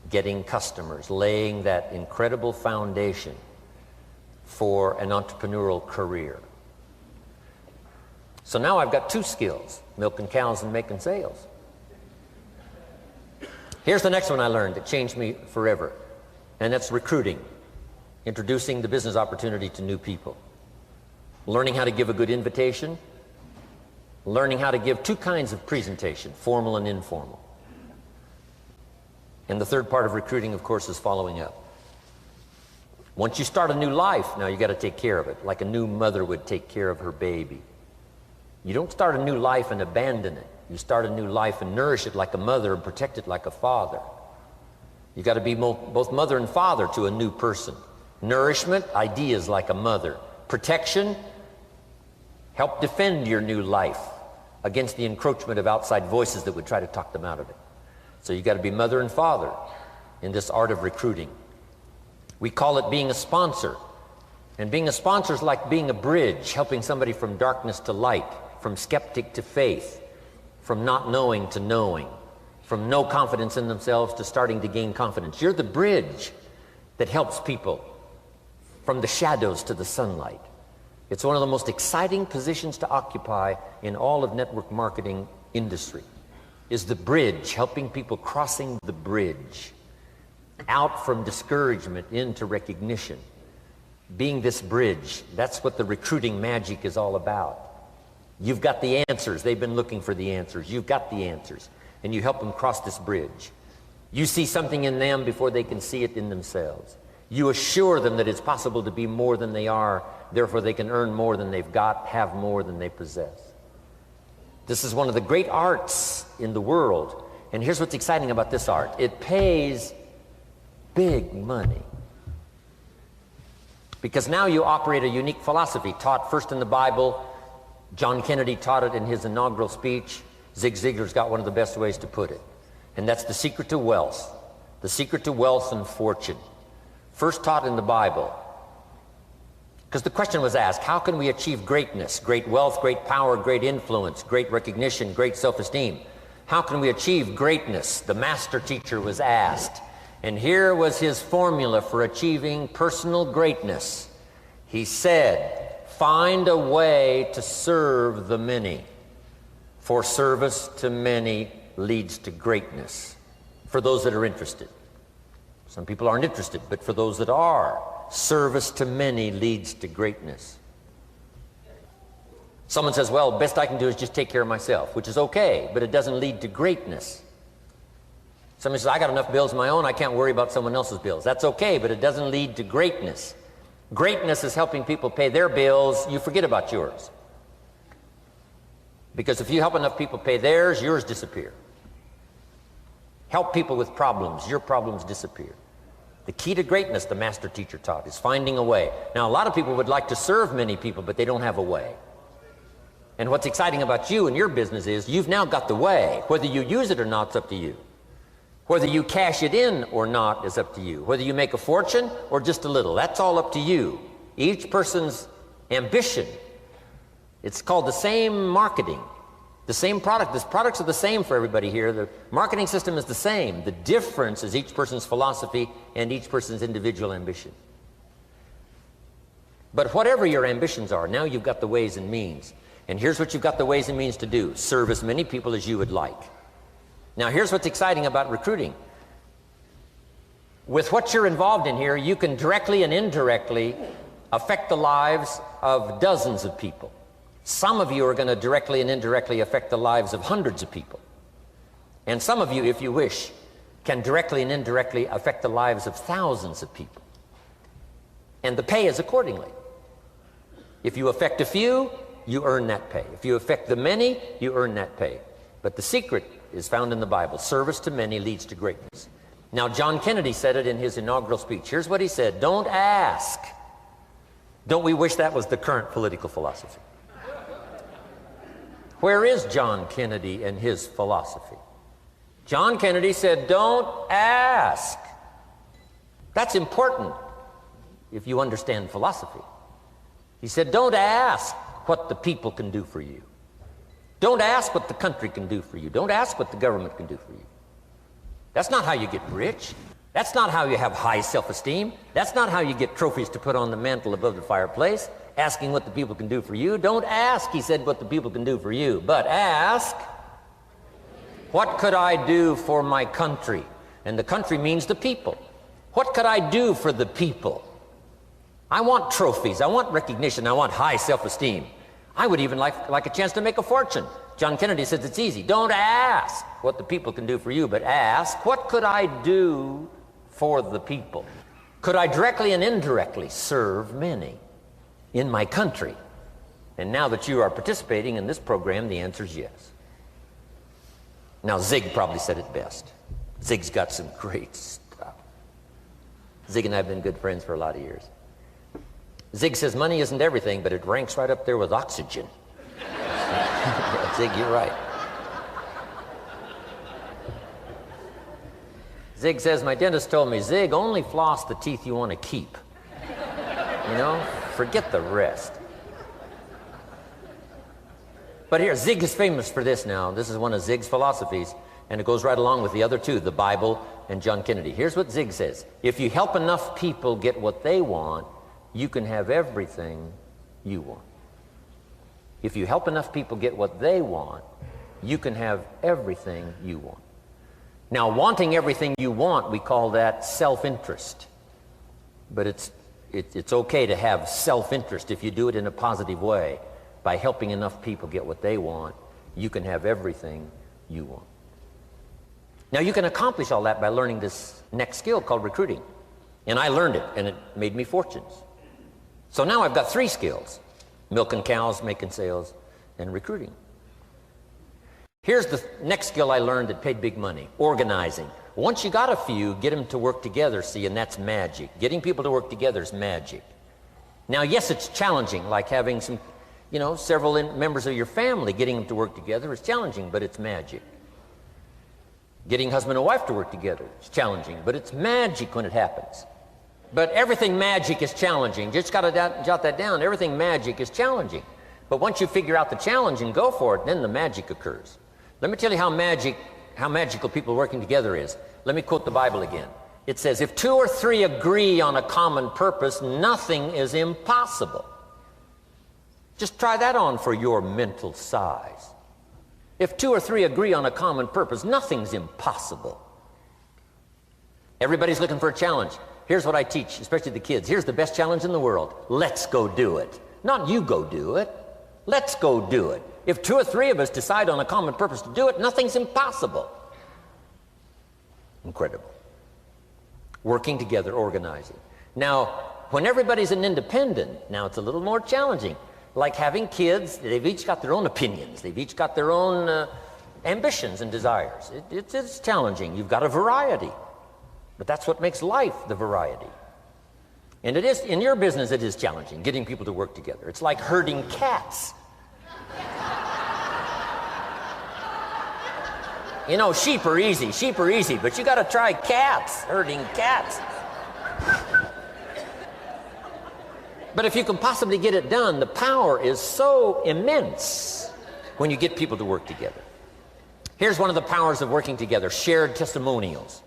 getting customers, laying that incredible foundation for an entrepreneurial career. So now I've got 2 skills, milking cows and making sales. Here's the next one I learned that changed me forever, and that's recruiting, introducing the business opportunity to new people, learning how to give a good invitation, learning how to give 2 kinds of presentation, formal and informal. And the third part of recruiting, of course, is following up. Once you start a new life, now you got to take care of it, like a new mother would take care of her baby. You don't start a new life and abandon it. You start a new life and nourish it like a mother and protect it like a father. You got to be both mother and father to a new person. Nourishment, ideas like a mother. Protection, help defend your new life against the encroachment of outside voices that would try to talk them out of it. So you got to be mother and father in this art of recruiting. We call it being a sponsor. And being a sponsor is like being a bridge, helping somebody from darkness to light, from skeptic to faith, from not knowing to knowing, from no confidence in themselves to starting to gain confidence. You're the bridge that helps people from the shadows to the sunlight. It's one of the most exciting positions to occupy in all of network marketing industry, is the bridge, helping people crossing the bridge out from discouragement into recognition. Being this bridge, that's what the recruiting magic is all about. You've got the answers. They've been looking for the answers. You've got the answers, and you help them cross this bridge. You see something in them before they can see it in themselves. You assure them that it's possible to be more than they are, therefore they can earn more than they've got, have more than they possess. This is one of the great arts in the world, and here's what's exciting about this art. It pays big money. Because now you operate a unique philosophy taught first in the Bible. John Kennedy taught it in his inaugural speech. Zig Ziglar's got one of the best ways to put it. And that's the secret to wealth. The secret to wealth and fortune. First taught in the Bible. Because the question was asked, how can we achieve greatness, great wealth, great power, great influence, great recognition, great self-esteem? How can we achieve greatness? The master teacher was asked. And here was his formula for achieving personal greatness. He said, find a way to serve the many, for service to many leads to greatness. For those that are interested. Some people aren't interested, but for those that are, service to many leads to greatness. Someone says, well, best I can do is just take care of myself, which is okay, but it doesn't lead to greatness. Somebody says, I got enough bills of my own, I can't worry about someone else's bills. That's okay, but it doesn't lead to greatness. Greatness is helping people pay their bills, you forget about yours. Because if you help enough people pay theirs, yours disappear. Help people with problems, your problems disappear. The key to greatness, the master teacher taught, is finding a way. Now, a lot of people would like to serve many people, but they don't have a way. And what's exciting about you and your business is you've now got the way. Whether you use it or not, it's up to you. Whether you cash it in or not is up to you. Whether you make a fortune or just a little, that's all up to you. Each person's ambition, it's called the same marketing, the same product. The products are the same for everybody here. The marketing system is the same. The difference is each person's philosophy and each person's individual ambition. But whatever your ambitions are, now you've got the ways and means. And here's what you've got the ways and means to do. Serve as many people as you would like. Now, here's what's exciting about recruiting. With what you're involved in here, you can directly and indirectly affect the lives of dozens of people. Some of you are going to directly and indirectly affect the lives of hundreds of people. And some of you, if you wish, can directly and indirectly affect the lives of thousands of people. And the pay is accordingly. If you affect a few, you earn that pay. If you affect the many, you earn that pay. But the secret is found in the Bible. Service to many leads to greatness. Now, John Kennedy said it in his inaugural speech. Here's what he said: don't ask. Don't we wish that was the current political philosophy? Where is John Kennedy and his philosophy? John Kennedy said, don't ask. That's important if you understand philosophy. He said, don't ask what the people can do for you. Don't ask what the country can do for you. Don't ask what the government can do for you. That's not how you get rich. That's not how you have high self-esteem. That's not how you get trophies to put on the mantle above the fireplace, asking what the people can do for you. Don't ask, he said, what the people can do for you, but ask, what could I do for my country? And the country means the people. What could I do for the people? I want trophies. I want recognition. I want high self-esteem. I would even like a chance to make a fortune. John Kennedy says it's easy. Don't ask what the people can do for you, but ask, what could I do for the people? Could I directly and indirectly serve many in my country? And now that you are participating in this program, the answer is yes. Now, Zig probably said it best. Zig's got some great stuff. Zig and I have been good friends for a lot of years. Zig says money isn't everything, but it ranks right up there with oxygen. Yeah, Zig, you're right. Zig says, my dentist told me, Zig, only floss the teeth you want to keep. You know, forget the rest. But here, Zig is famous for this now. This is one of Zig's philosophies, and it goes right along with the other two, the Bible and John Kennedy. Here's what Zig says: if you help enough people get what they want, you can have everything you want. If you help enough people get what they want, you can have everything you want. Now, wanting everything you want, we call that self-interest. But it's okay to have self-interest if you do it in a positive way. By helping enough people get what they want, you can have everything you want. Now, you can accomplish all that by learning this next skill called recruiting. And I learned it, and it made me fortunes. So now I've got 3 skills: milking cows, making sales, and recruiting. Here's the next skill I learned that paid big money: organizing. Once you got a few, get them to work together, see, and that's magic. Getting people to work together is magic. Now, yes, it's challenging, like having some, several members of your family, getting them to work together is challenging, but it's magic. Getting husband and wife to work together is challenging, but it's magic when it happens. But everything magic is challenging. Just got to jot that down. Everything magic is challenging. But once you figure out the challenge and go for it, then the magic occurs. Let me tell you how magical people working together is. Let me quote the Bible again. It says, if 2 or 3 agree on a common purpose, nothing is impossible. Just try that on for your mental size. If 2 or 3 agree on a common purpose, nothing's impossible. Everybody's looking for a challenge. Here's what I teach, especially the kids. Here's the best challenge in the world. Let's go do it. Not you go do it. Let's go do it. If 2 or 3 of us decide on a common purpose to do it, nothing's impossible. Incredible. Working together, organizing. Now, when everybody's an independent, now it's a little more challenging. Like having kids, they've each got their own opinions. They've each got their own ambitions and desires. It's challenging. You've got a variety. But that's what makes life, the variety. And it is, in your business, it is challenging, getting people to work together. It's like herding cats. Sheep are easy, but you got to try cats, herding cats. But if you can possibly get it done, the power is so immense when you get people to work together. Here's one of the powers of working together: shared testimonials.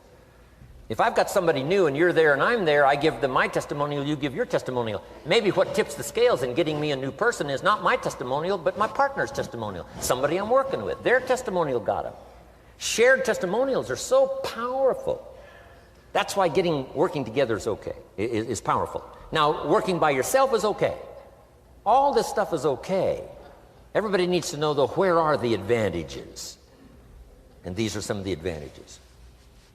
If I've got somebody new and you're there and I'm there, I give them my testimonial, you give your testimonial. Maybe what tips the scales in getting me a new person is not my testimonial, but my partner's testimonial. Somebody I'm working with, their testimonial got them. Shared testimonials are so powerful. That's why working together is okay, is powerful. Now, working by yourself is okay. All this stuff is okay. Everybody needs to know, though, where are the advantages? And these are some of the advantages.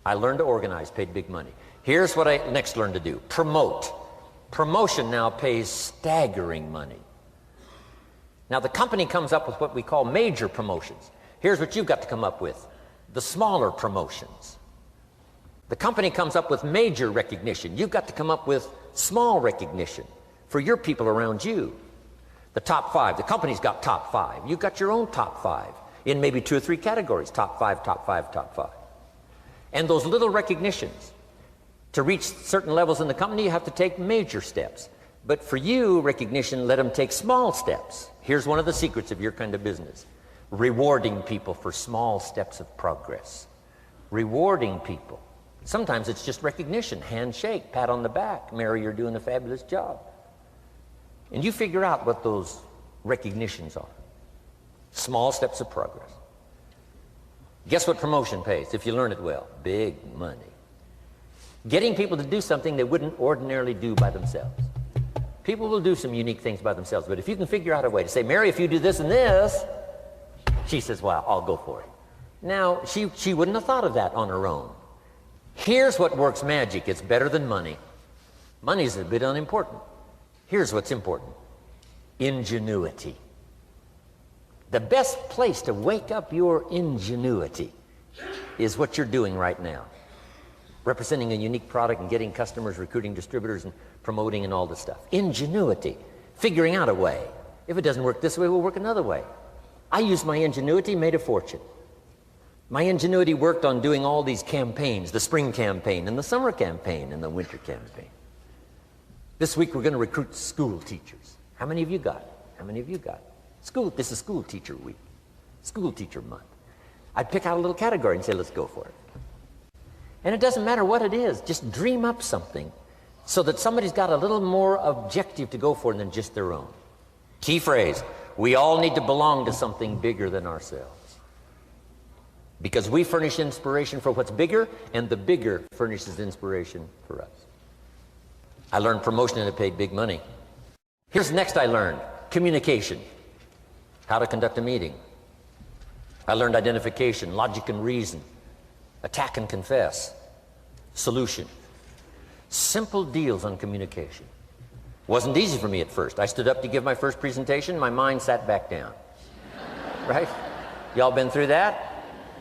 I learned to organize, paid big money. Here's what I next learned to do: promote. Promotion now pays staggering money. Now, the company comes up with what we call major promotions. Here's what you've got to come up with: the smaller promotions. The company comes up with major recognition. You've got to come up with small recognition for your people around you. The top 5. The company's got top 5. You've got your own top 5 in maybe 2 or 3 categories: top 5, top 5, top 5. And those little recognitions, to reach certain levels in the company, you have to take major steps. But for you, recognition, let them take small steps. Here's one of the secrets of your kind of business: rewarding people for small steps of progress. Rewarding people. Sometimes it's just recognition, handshake, pat on the back: Mary, you're doing a fabulous job. And you figure out what those recognitions are. Small steps of progress. Guess what promotion pays if you learn it well? Big money. Getting people to do something they wouldn't ordinarily do by themselves. People will do some unique things by themselves, but if you can figure out a way to say, Mary, if you do this and this, she says, well, I'll go for it. Now, she wouldn't have thought of that on her own. Here's what works magic. It's better than money. Money's a bit unimportant. Here's what's important: ingenuity. The best place to wake up your ingenuity is what you're doing right now. Representing a unique product and getting customers, recruiting distributors, and promoting and all this stuff. Ingenuity. Figuring out a way. If it doesn't work this way, we'll work another way. I used my ingenuity, made a fortune. My ingenuity worked on doing all these campaigns: the spring campaign and the summer campaign and the winter campaign. This week we're going to recruit school teachers. How many of you got? How many of you got? This is school teacher week. School teacher month. I'd pick out a little category and say, let's go for it. And it doesn't matter what it is. Just dream up something so that somebody's got a little more objective to go for than just their own. Key phrase: we all need to belong to something bigger than ourselves. Because we furnish inspiration for what's bigger, and the bigger furnishes inspiration for us. I learned promotion and it paid big money. Here's the next I learned: communication. How to conduct a meeting. I learned identification, logic and reason, attack and confess, solution. Simple deals on communication. Wasn't easy for me at first. I stood up to give my first presentation, my mind sat back down. Right? Y'all been through that?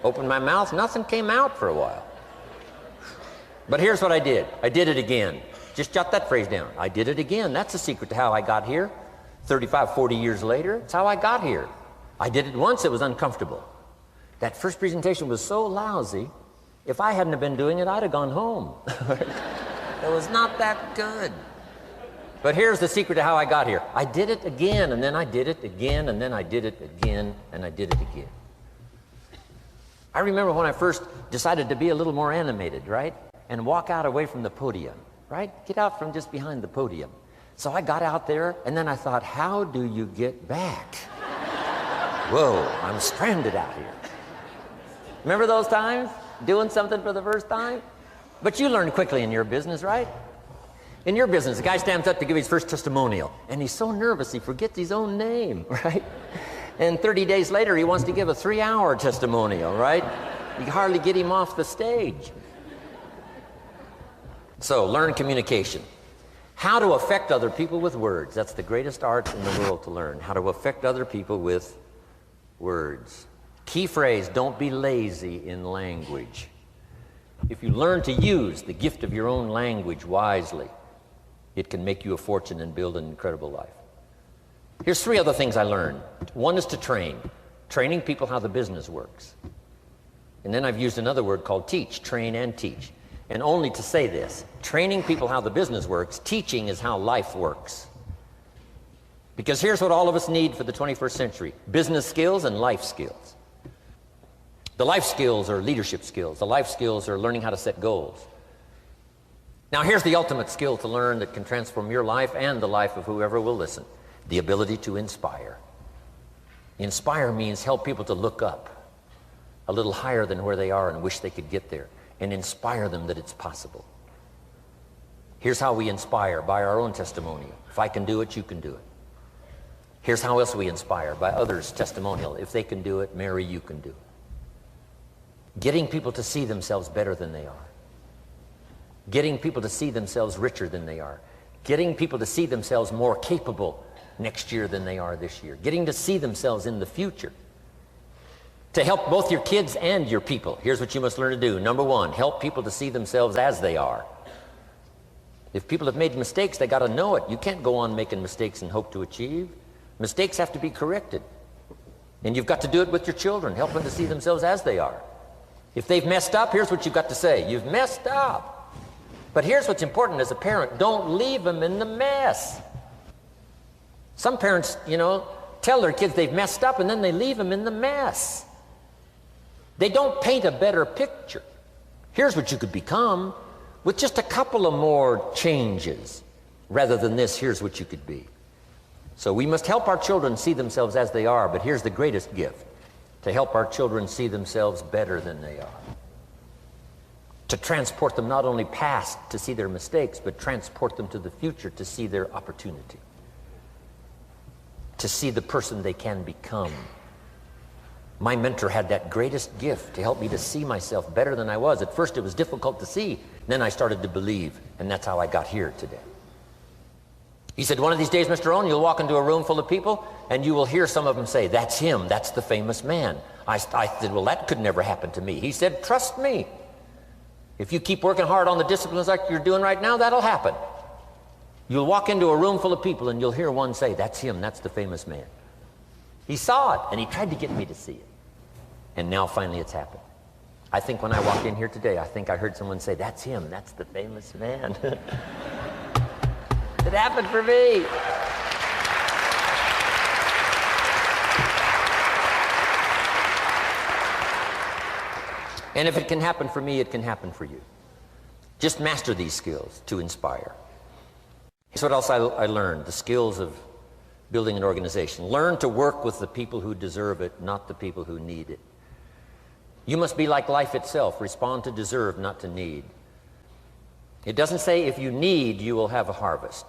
Opened my mouth, nothing came out for a while. But here's what I did. I did it again. Just jot that phrase down. I did it again. That's the secret to how I got here. 35, 40 years later, it's how I got here. I did it once, it was uncomfortable. That first presentation was so lousy, if I hadn't have been doing it, I'd have gone home. It was not that good. But here's the secret to how I got here. I did it again, and then I did it again, and then I did it again, and I did it again. I remember when I first decided to be a little more animated, right? And walk out away from the podium, right? Get out from just behind the podium. So I got out there, and then I thought, how do you get back? Whoa, I'm stranded out here. Remember those times? Doing something for the first time? But you learn quickly in your business, right? In your business, the guy stands up to give his first testimonial, and he's so nervous he forgets his own name, right? And 30 days later, he wants to give a 3-hour testimonial, right? You can hardly get him off the stage. So, learn communication. How to affect other people with words. That's the greatest art in the world to learn. How to affect other people with words. Key phrase: don't be lazy in language. If you learn to use the gift of your own language wisely, it can make you a fortune and build an incredible life. Here's 3 other things I learned. One is to train. Training people how the business works. And then I've used another word called teach. Train and teach. And only to say this: training people how the business works, teaching is how life works. Because here's what all of us need for the 21st century: business skills and life skills. The life skills are leadership skills. The life skills are learning how to set goals. Now here's the ultimate skill to learn that can transform your life and the life of whoever will listen: the ability to inspire. Inspire means help people to look up a little higher than where they are and wish they could get there, and inspire them that it's possible. Here's how we inspire: by our own testimonial. If I can do it, you can do it. Here's how else we inspire: by others' testimonial. If they can do it, Mary, you can do it. Getting people to see themselves better than they are. Getting people to see themselves richer than they are. Getting people to see themselves more capable next year than they are this year. Getting to see themselves in the future. To help both your kids and your people, here's what you must learn to do. Number one, help people to see themselves as they are. If people have made mistakes, they got to know it. You can't go on making mistakes and hope to achieve. Mistakes have to be corrected. And you've got to do it with your children. Help them to see themselves as they are. If they've messed up, here's what you've got to say. You've messed up. But here's what's important as a parent. Don't leave them in the mess. Some parents, tell their kids they've messed up and then they leave them in the mess. They don't paint a better picture. Here's what you could become with just a couple of more changes. Rather than this, here's what you could be. So we must help our children see themselves as they are, but here's the greatest gift. To help our children see themselves better than they are. To transport them not only past to see their mistakes, but transport them to the future to see their opportunity. To see the person they can become. My mentor had that greatest gift to help me to see myself better than I was. At first it was difficult to see, then I started to believe, and that's how I got here today. He said, one of these days, Mr. Rohn, you'll walk into a room full of people and you will hear some of them say, that's him, that's the famous man. I said, well, that could never happen to me. He said, trust me. If you keep working hard on the disciplines like you're doing right now, that'll happen. You'll walk into a room full of people and you'll hear one say, that's him, that's the famous man. He saw it and he tried to get me to see it. And now finally it's happened. I think when I walked in here today, I think I heard someone say, that's him, that's the famous man. It happened for me. And if it can happen for me, it can happen for you. Just master these skills to inspire. Here's what else I learned, the skills of building an organization. Learn to work with the people who deserve it, not the people who need it. You must be like life itself. Respond to deserve, not to need. It doesn't say if you need, you will have a harvest.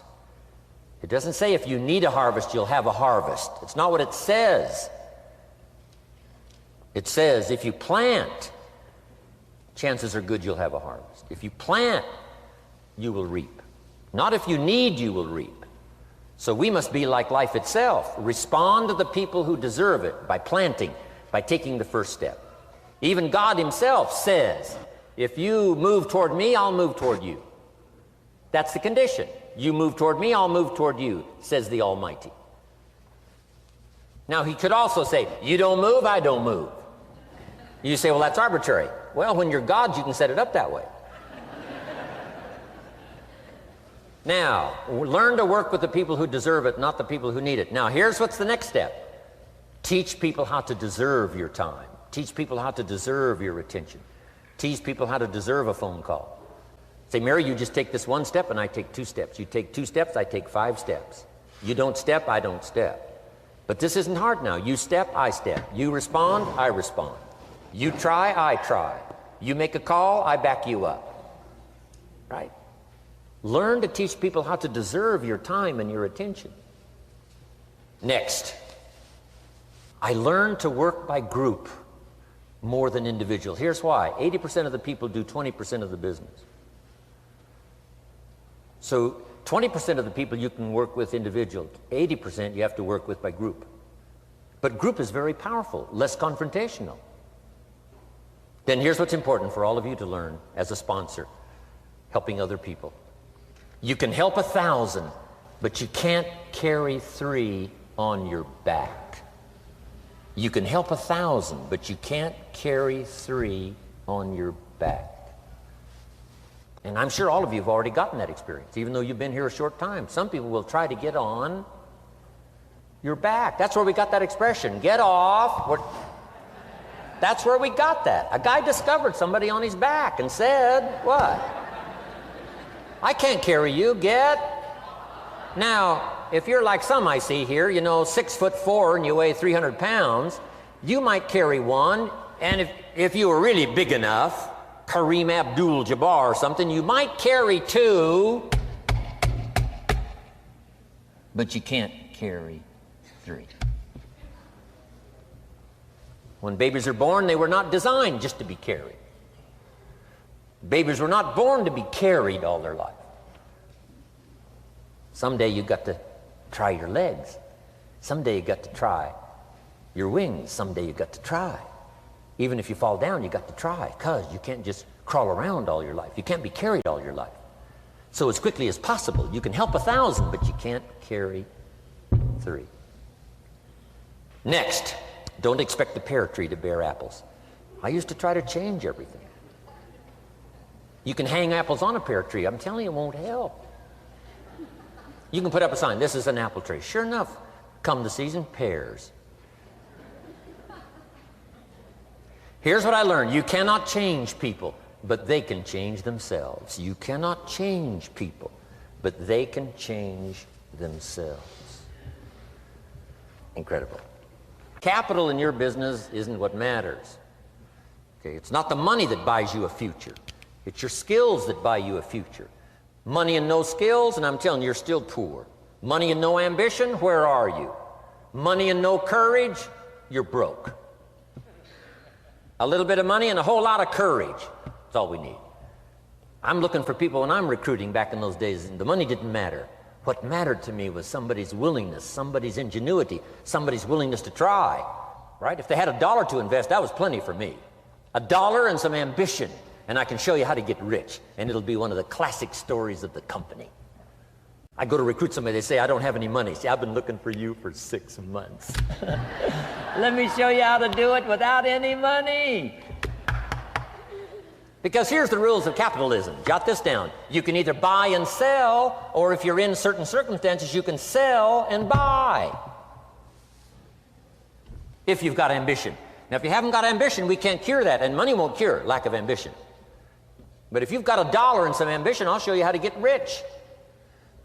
It doesn't say if you need a harvest, you'll have a harvest. It's not what it says. It says if you plant, chances are good you'll have a harvest. If you plant, you will reap. Not if you need, you will reap. So we must be like life itself. Respond to the people who deserve it by planting, by taking the first step. Even God himself says, if you move toward me, I'll move toward you. That's the condition. You move toward me, I'll move toward you, says the Almighty. Now he could also say, you don't move, I don't move. You say, well, that's arbitrary. Well, when you're God, you can set it up that way. Now, learn to work with the people who deserve it, not the people who need it. Now, here's what's the next step. Teach people how to deserve your time. Teach people how to deserve your attention. Teach people how to deserve a phone call. Say, Mary, you just take this one step and I take 2 steps. You take 2 steps, I take 5 steps. You don't step, I don't step. But this isn't hard now. You step, I step. You respond, I respond. You try, I try. You make a call, I back you up. Right? Learn to teach people how to deserve your time and your attention. Next, I learned to work by group more than individual. Here's why. 80% of the people do 20% of the business. So 20% of the people you can work with individual, 80% you have to work with by group. But group is very powerful, less confrontational. Then here's what's important for all of you to learn as a sponsor, helping other people. You can help 1,000, but you can't carry 3 on your back. You can help 1,000, but you can't carry 3 on your back. And I'm sure all of you have already gotten that experience, even though you've been here a short time. Some people will try to get on your back. That's where we got that expression, get off. That's where we got that. A guy discovered somebody on his back and said, what? I can't carry you, get. Now, if you're like some I see here, 6'4" and you weigh 300 pounds, you might carry one, and if you were really big enough, Kareem Abdul-Jabbar or something, you might carry 2, but you can't carry 3. When babies are born, they were not designed just to be carried. Babies were not born to be carried all their life. Someday you've got to try your legs. Someday you got to try your wings. Someday you got to try. Even if you fall down, you got to try, because you can't just crawl around all your life. You can't be carried all your life. So as quickly as possible, you can help 1,000, but you can't carry 3. Next, don't expect the pear tree to bear apples. I used to try to change everything. You can hang apples on a pear tree. I'm telling you, it won't help. You can put up a sign, this is an apple tree. Sure enough, come the season, pears. Here's what I learned. You cannot change people, but they can change themselves. You cannot change people, but they can change themselves. Incredible. Capital in your business isn't what matters. Okay, it's not the money that buys you a future. It's your skills that buy you a future. Money and no skills, and I'm telling you, you're still poor. Money and no ambition, where are you? Money and no courage, you're broke. A little bit of money and a whole lot of courage. That's all we need. I'm looking for people when I'm recruiting back in those days, and the money didn't matter. What mattered to me was somebody's willingness, somebody's ingenuity, somebody's willingness to try, right? If they had $1 to invest, that was plenty for me. $1 and some ambition, and I can show you how to get rich, and it'll be one of the classic stories of the company. I go to recruit somebody, they say, I don't have any money. See, I've been looking for you for 6 months. Let me show you how to do it without any money. Because here's the rules of capitalism. Jot this down. You can either buy and sell, or if you're in certain circumstances, you can sell and buy. If you've got ambition. Now, if you haven't got ambition, we can't cure that, and money won't cure lack of ambition. But if you've got $1 and some ambition, I'll show you how to get rich.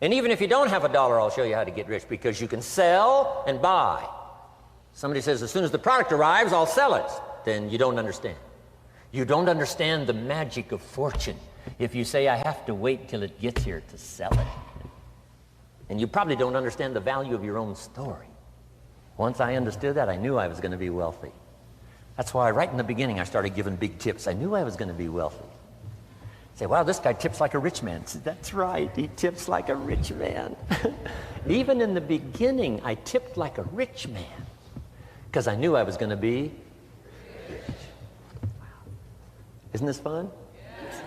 And even if you don't have $1, I'll show you how to get rich, because you can sell and buy. Somebody says, as soon as the product arrives, I'll sell it. Then you don't understand. You don't understand the magic of fortune if you say, I have to wait till it gets here to sell it. And you probably don't understand the value of your own story. Once I understood that, I knew I was going to be wealthy. That's why right in the beginning I started giving big tips. I knew I was going to be wealthy. Say, wow, this guy tips like a rich man. Say, that's right, he tips like a rich man. Even in the beginning, I tipped like a rich man because I knew I was going to be rich. Wow. Isn't this fun? Yes.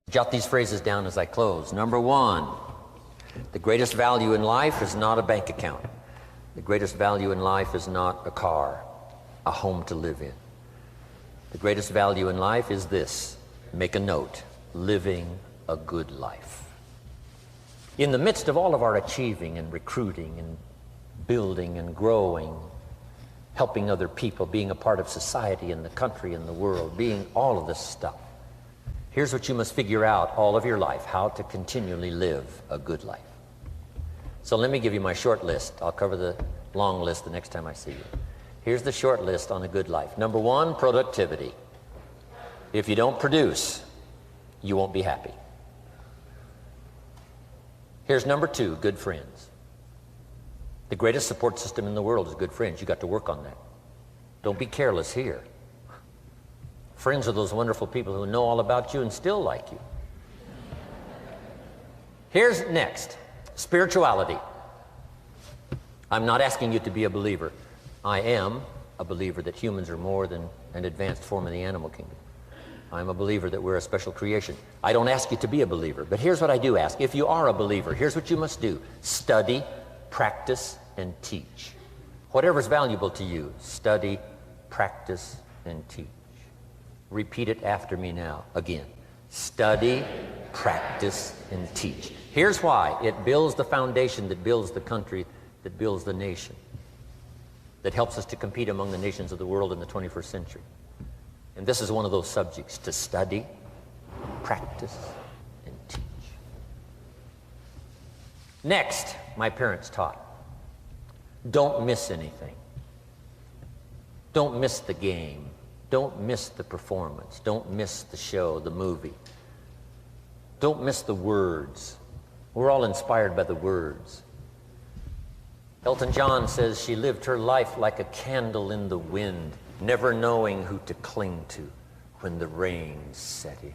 Jot these phrases down as I close. Number 1, the greatest value in life is not a bank account. The greatest value in life is not a car, a home to live in. The greatest value in life is this. Make a note. Living a good life. In the midst of all of our achieving and recruiting and building and growing, helping other people, being a part of society and the country and the world, being all of this stuff, here's what you must figure out all of your life, how to continually live a good life. So let me give you my short list. I'll cover the long list the next time I see you. Here's the short list on a good life. Number 1, productivity. If you don't produce, you won't be happy. Here's number 2, good friends. The greatest support system in the world is good friends. You got to work on that. Don't be careless here. Friends are those wonderful people who know all about you and still like you. Here's next, spirituality. I'm not asking you to be a believer. I am a believer that humans are more than an advanced form of the animal kingdom. I'm a believer that we're a special creation. I don't ask you to be a believer, but here's what I do ask. If you are a believer, here's what you must do. Study, practice, and teach. Whatever's valuable to you, study, practice, and teach. Repeat it after me now, again. Study, practice, and teach. Here's why. It builds the foundation that builds the country, that builds the nation, that helps us to compete among the nations of the world in the 21st century. And this is one of those subjects, to study, practice, and teach. Next, my parents taught, don't miss anything. Don't miss the game. Don't miss the performance. Don't miss the show, the movie. Don't miss the words. We're all inspired by the words. Elton John says she lived her life like a candle in the wind, never knowing who to cling to when the rain set in.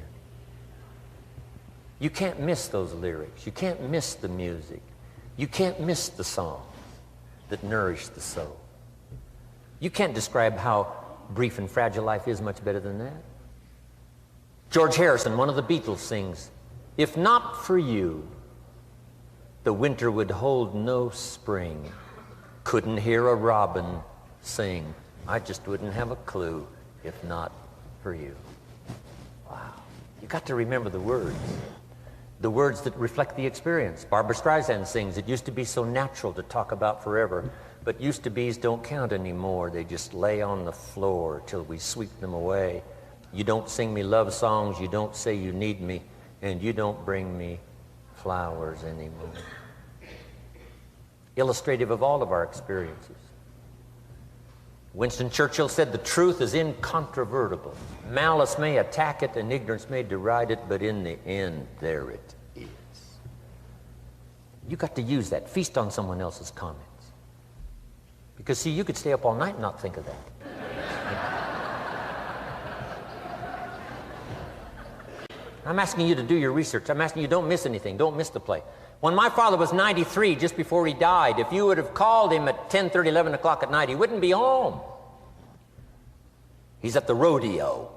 You can't miss those lyrics. You can't miss the music. You can't miss the songs that nourish the soul. You can't describe how brief and fragile life is much better than that. George Harrison, one of the Beatles, sings, "If not for you, the winter would hold no spring. Couldn't hear a robin sing. I just wouldn't have a clue if not for you." Wow. You got to remember the words that reflect the experience. Barbra Streisand sings, "It used to be so natural to talk about forever, but used-to-bes don't count anymore. They just lay on the floor till we sweep them away. You don't sing me love songs, you don't say you need me, and you don't bring me flowers anymore." Illustrative of all of our experiences. Winston Churchill said, "The truth is incontrovertible. Malice may attack it and ignorance may deride it, but in the end, there it is." You got to use that. Feast on someone else's comments. Because, see, you could stay up all night and not think of that. I'm asking you to do your research. I'm asking you, don't miss anything. Don't miss the play. When my father was 93, just before he died, if you would have called him at 10:30, 11 o'clock at night, he wouldn't be home. He's at the rodeo.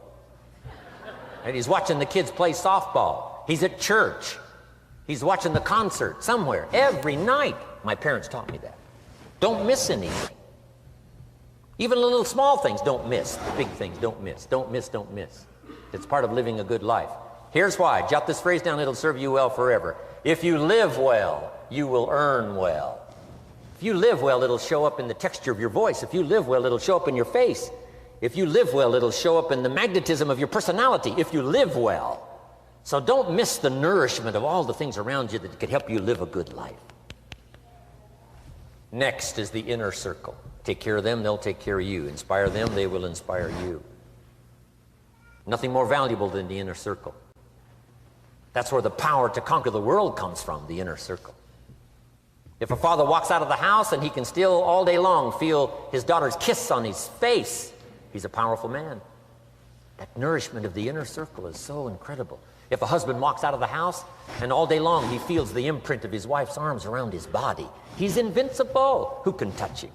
And he's watching the kids play softball. He's at church. He's watching the concert somewhere. Every night. My parents taught me that. Don't miss anything. Even the little small things, don't miss. The big things, don't miss. Don't miss, don't miss. It's part of living a good life. Here's why. Jot this phrase down. It'll serve you well forever. If you live well, you will earn well. If you live well, it'll show up in the texture of your voice. If you live well, it'll show up in your face. If you live well, it'll show up in the magnetism of your personality. If you live well. So don't miss the nourishment of all the things around you that could help you live a good life. Next is the inner circle. Take care of them, they'll take care of you. Inspire them, they will inspire you. Nothing more valuable than the inner circle. That's where the power to conquer the world comes from, the inner circle. If a father walks out of the house and he can still all day long feel his daughter's kiss on his face, he's a powerful man. That nourishment of the inner circle is so incredible. If a husband walks out of the house and all day long he feels the imprint of his wife's arms around his body, he's invincible. Who can touch him?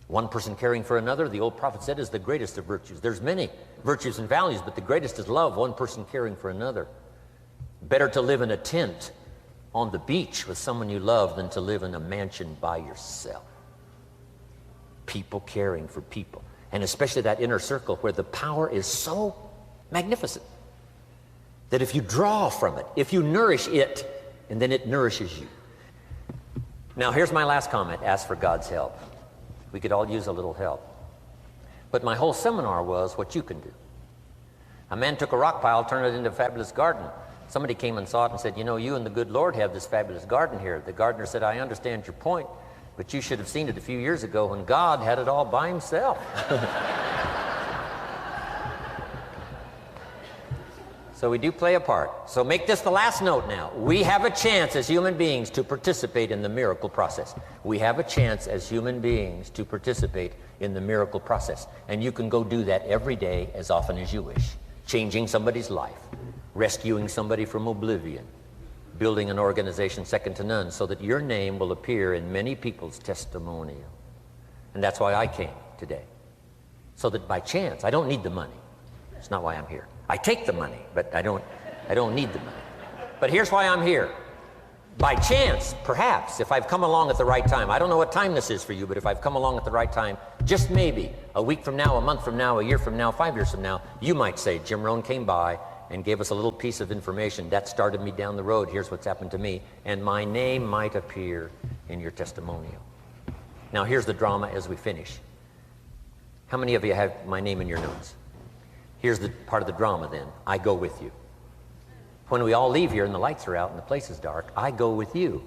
One person caring for another, the old prophet said, is the greatest of virtues. There's many virtues and values, but the greatest is love, one person caring for another. Better to live in a tent on the beach with someone you love than to live in a mansion by yourself. People caring for people, and especially that inner circle where the power is so magnificent that if you draw from it, if you nourish it, and then it nourishes you. Now here's my last comment. Ask for God's help. We could all use a little help. But my whole seminar was what you can do. A man took a rock pile, turned it into a fabulous garden. Somebody came and saw it and said, "You know, you and the good Lord have this fabulous garden here." The gardener said, "I understand your point, but you should have seen it a few years ago when God had it all by himself." So we do play a part. So make this the last note now. We have a chance as human beings to participate in the miracle process. We have a chance as human beings to participate in the miracle process. And you can go do that every day as often as you wish. Changing somebody's life, rescuing somebody from oblivion, building an organization second to none so that your name will appear in many people's testimonial. And that's why I came today. So that by chance, I don't need the money. It's not why I'm here. I take the money, but I don't need the money. But here's why I'm here. By chance, perhaps, if I've come along at the right time, I don't know what time this is for you, but if I've come along at the right time, just maybe, a week from now, a month from now, a year from now, 5 years from now, you might say, Jim Rohn came by and gave us a little piece of information. That started me down the road. Here's what's happened to me. And my name might appear in your testimonial. Now here's the drama as we finish. How many of you have my name in your notes? Here's the part of the drama then. I go with you. When we all leave here and the lights are out and the place is dark, I go with you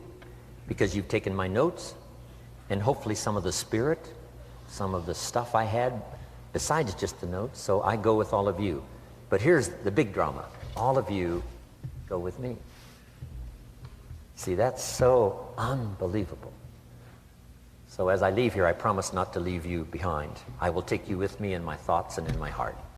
because you've taken my notes and hopefully some of the spirit, some of the stuff I had besides just the notes. So I go with all of you. But here's the big drama. All of you go with me. See, that's so unbelievable. So as I leave here, I promise not to leave you behind. I will take you with me in my thoughts and in my heart.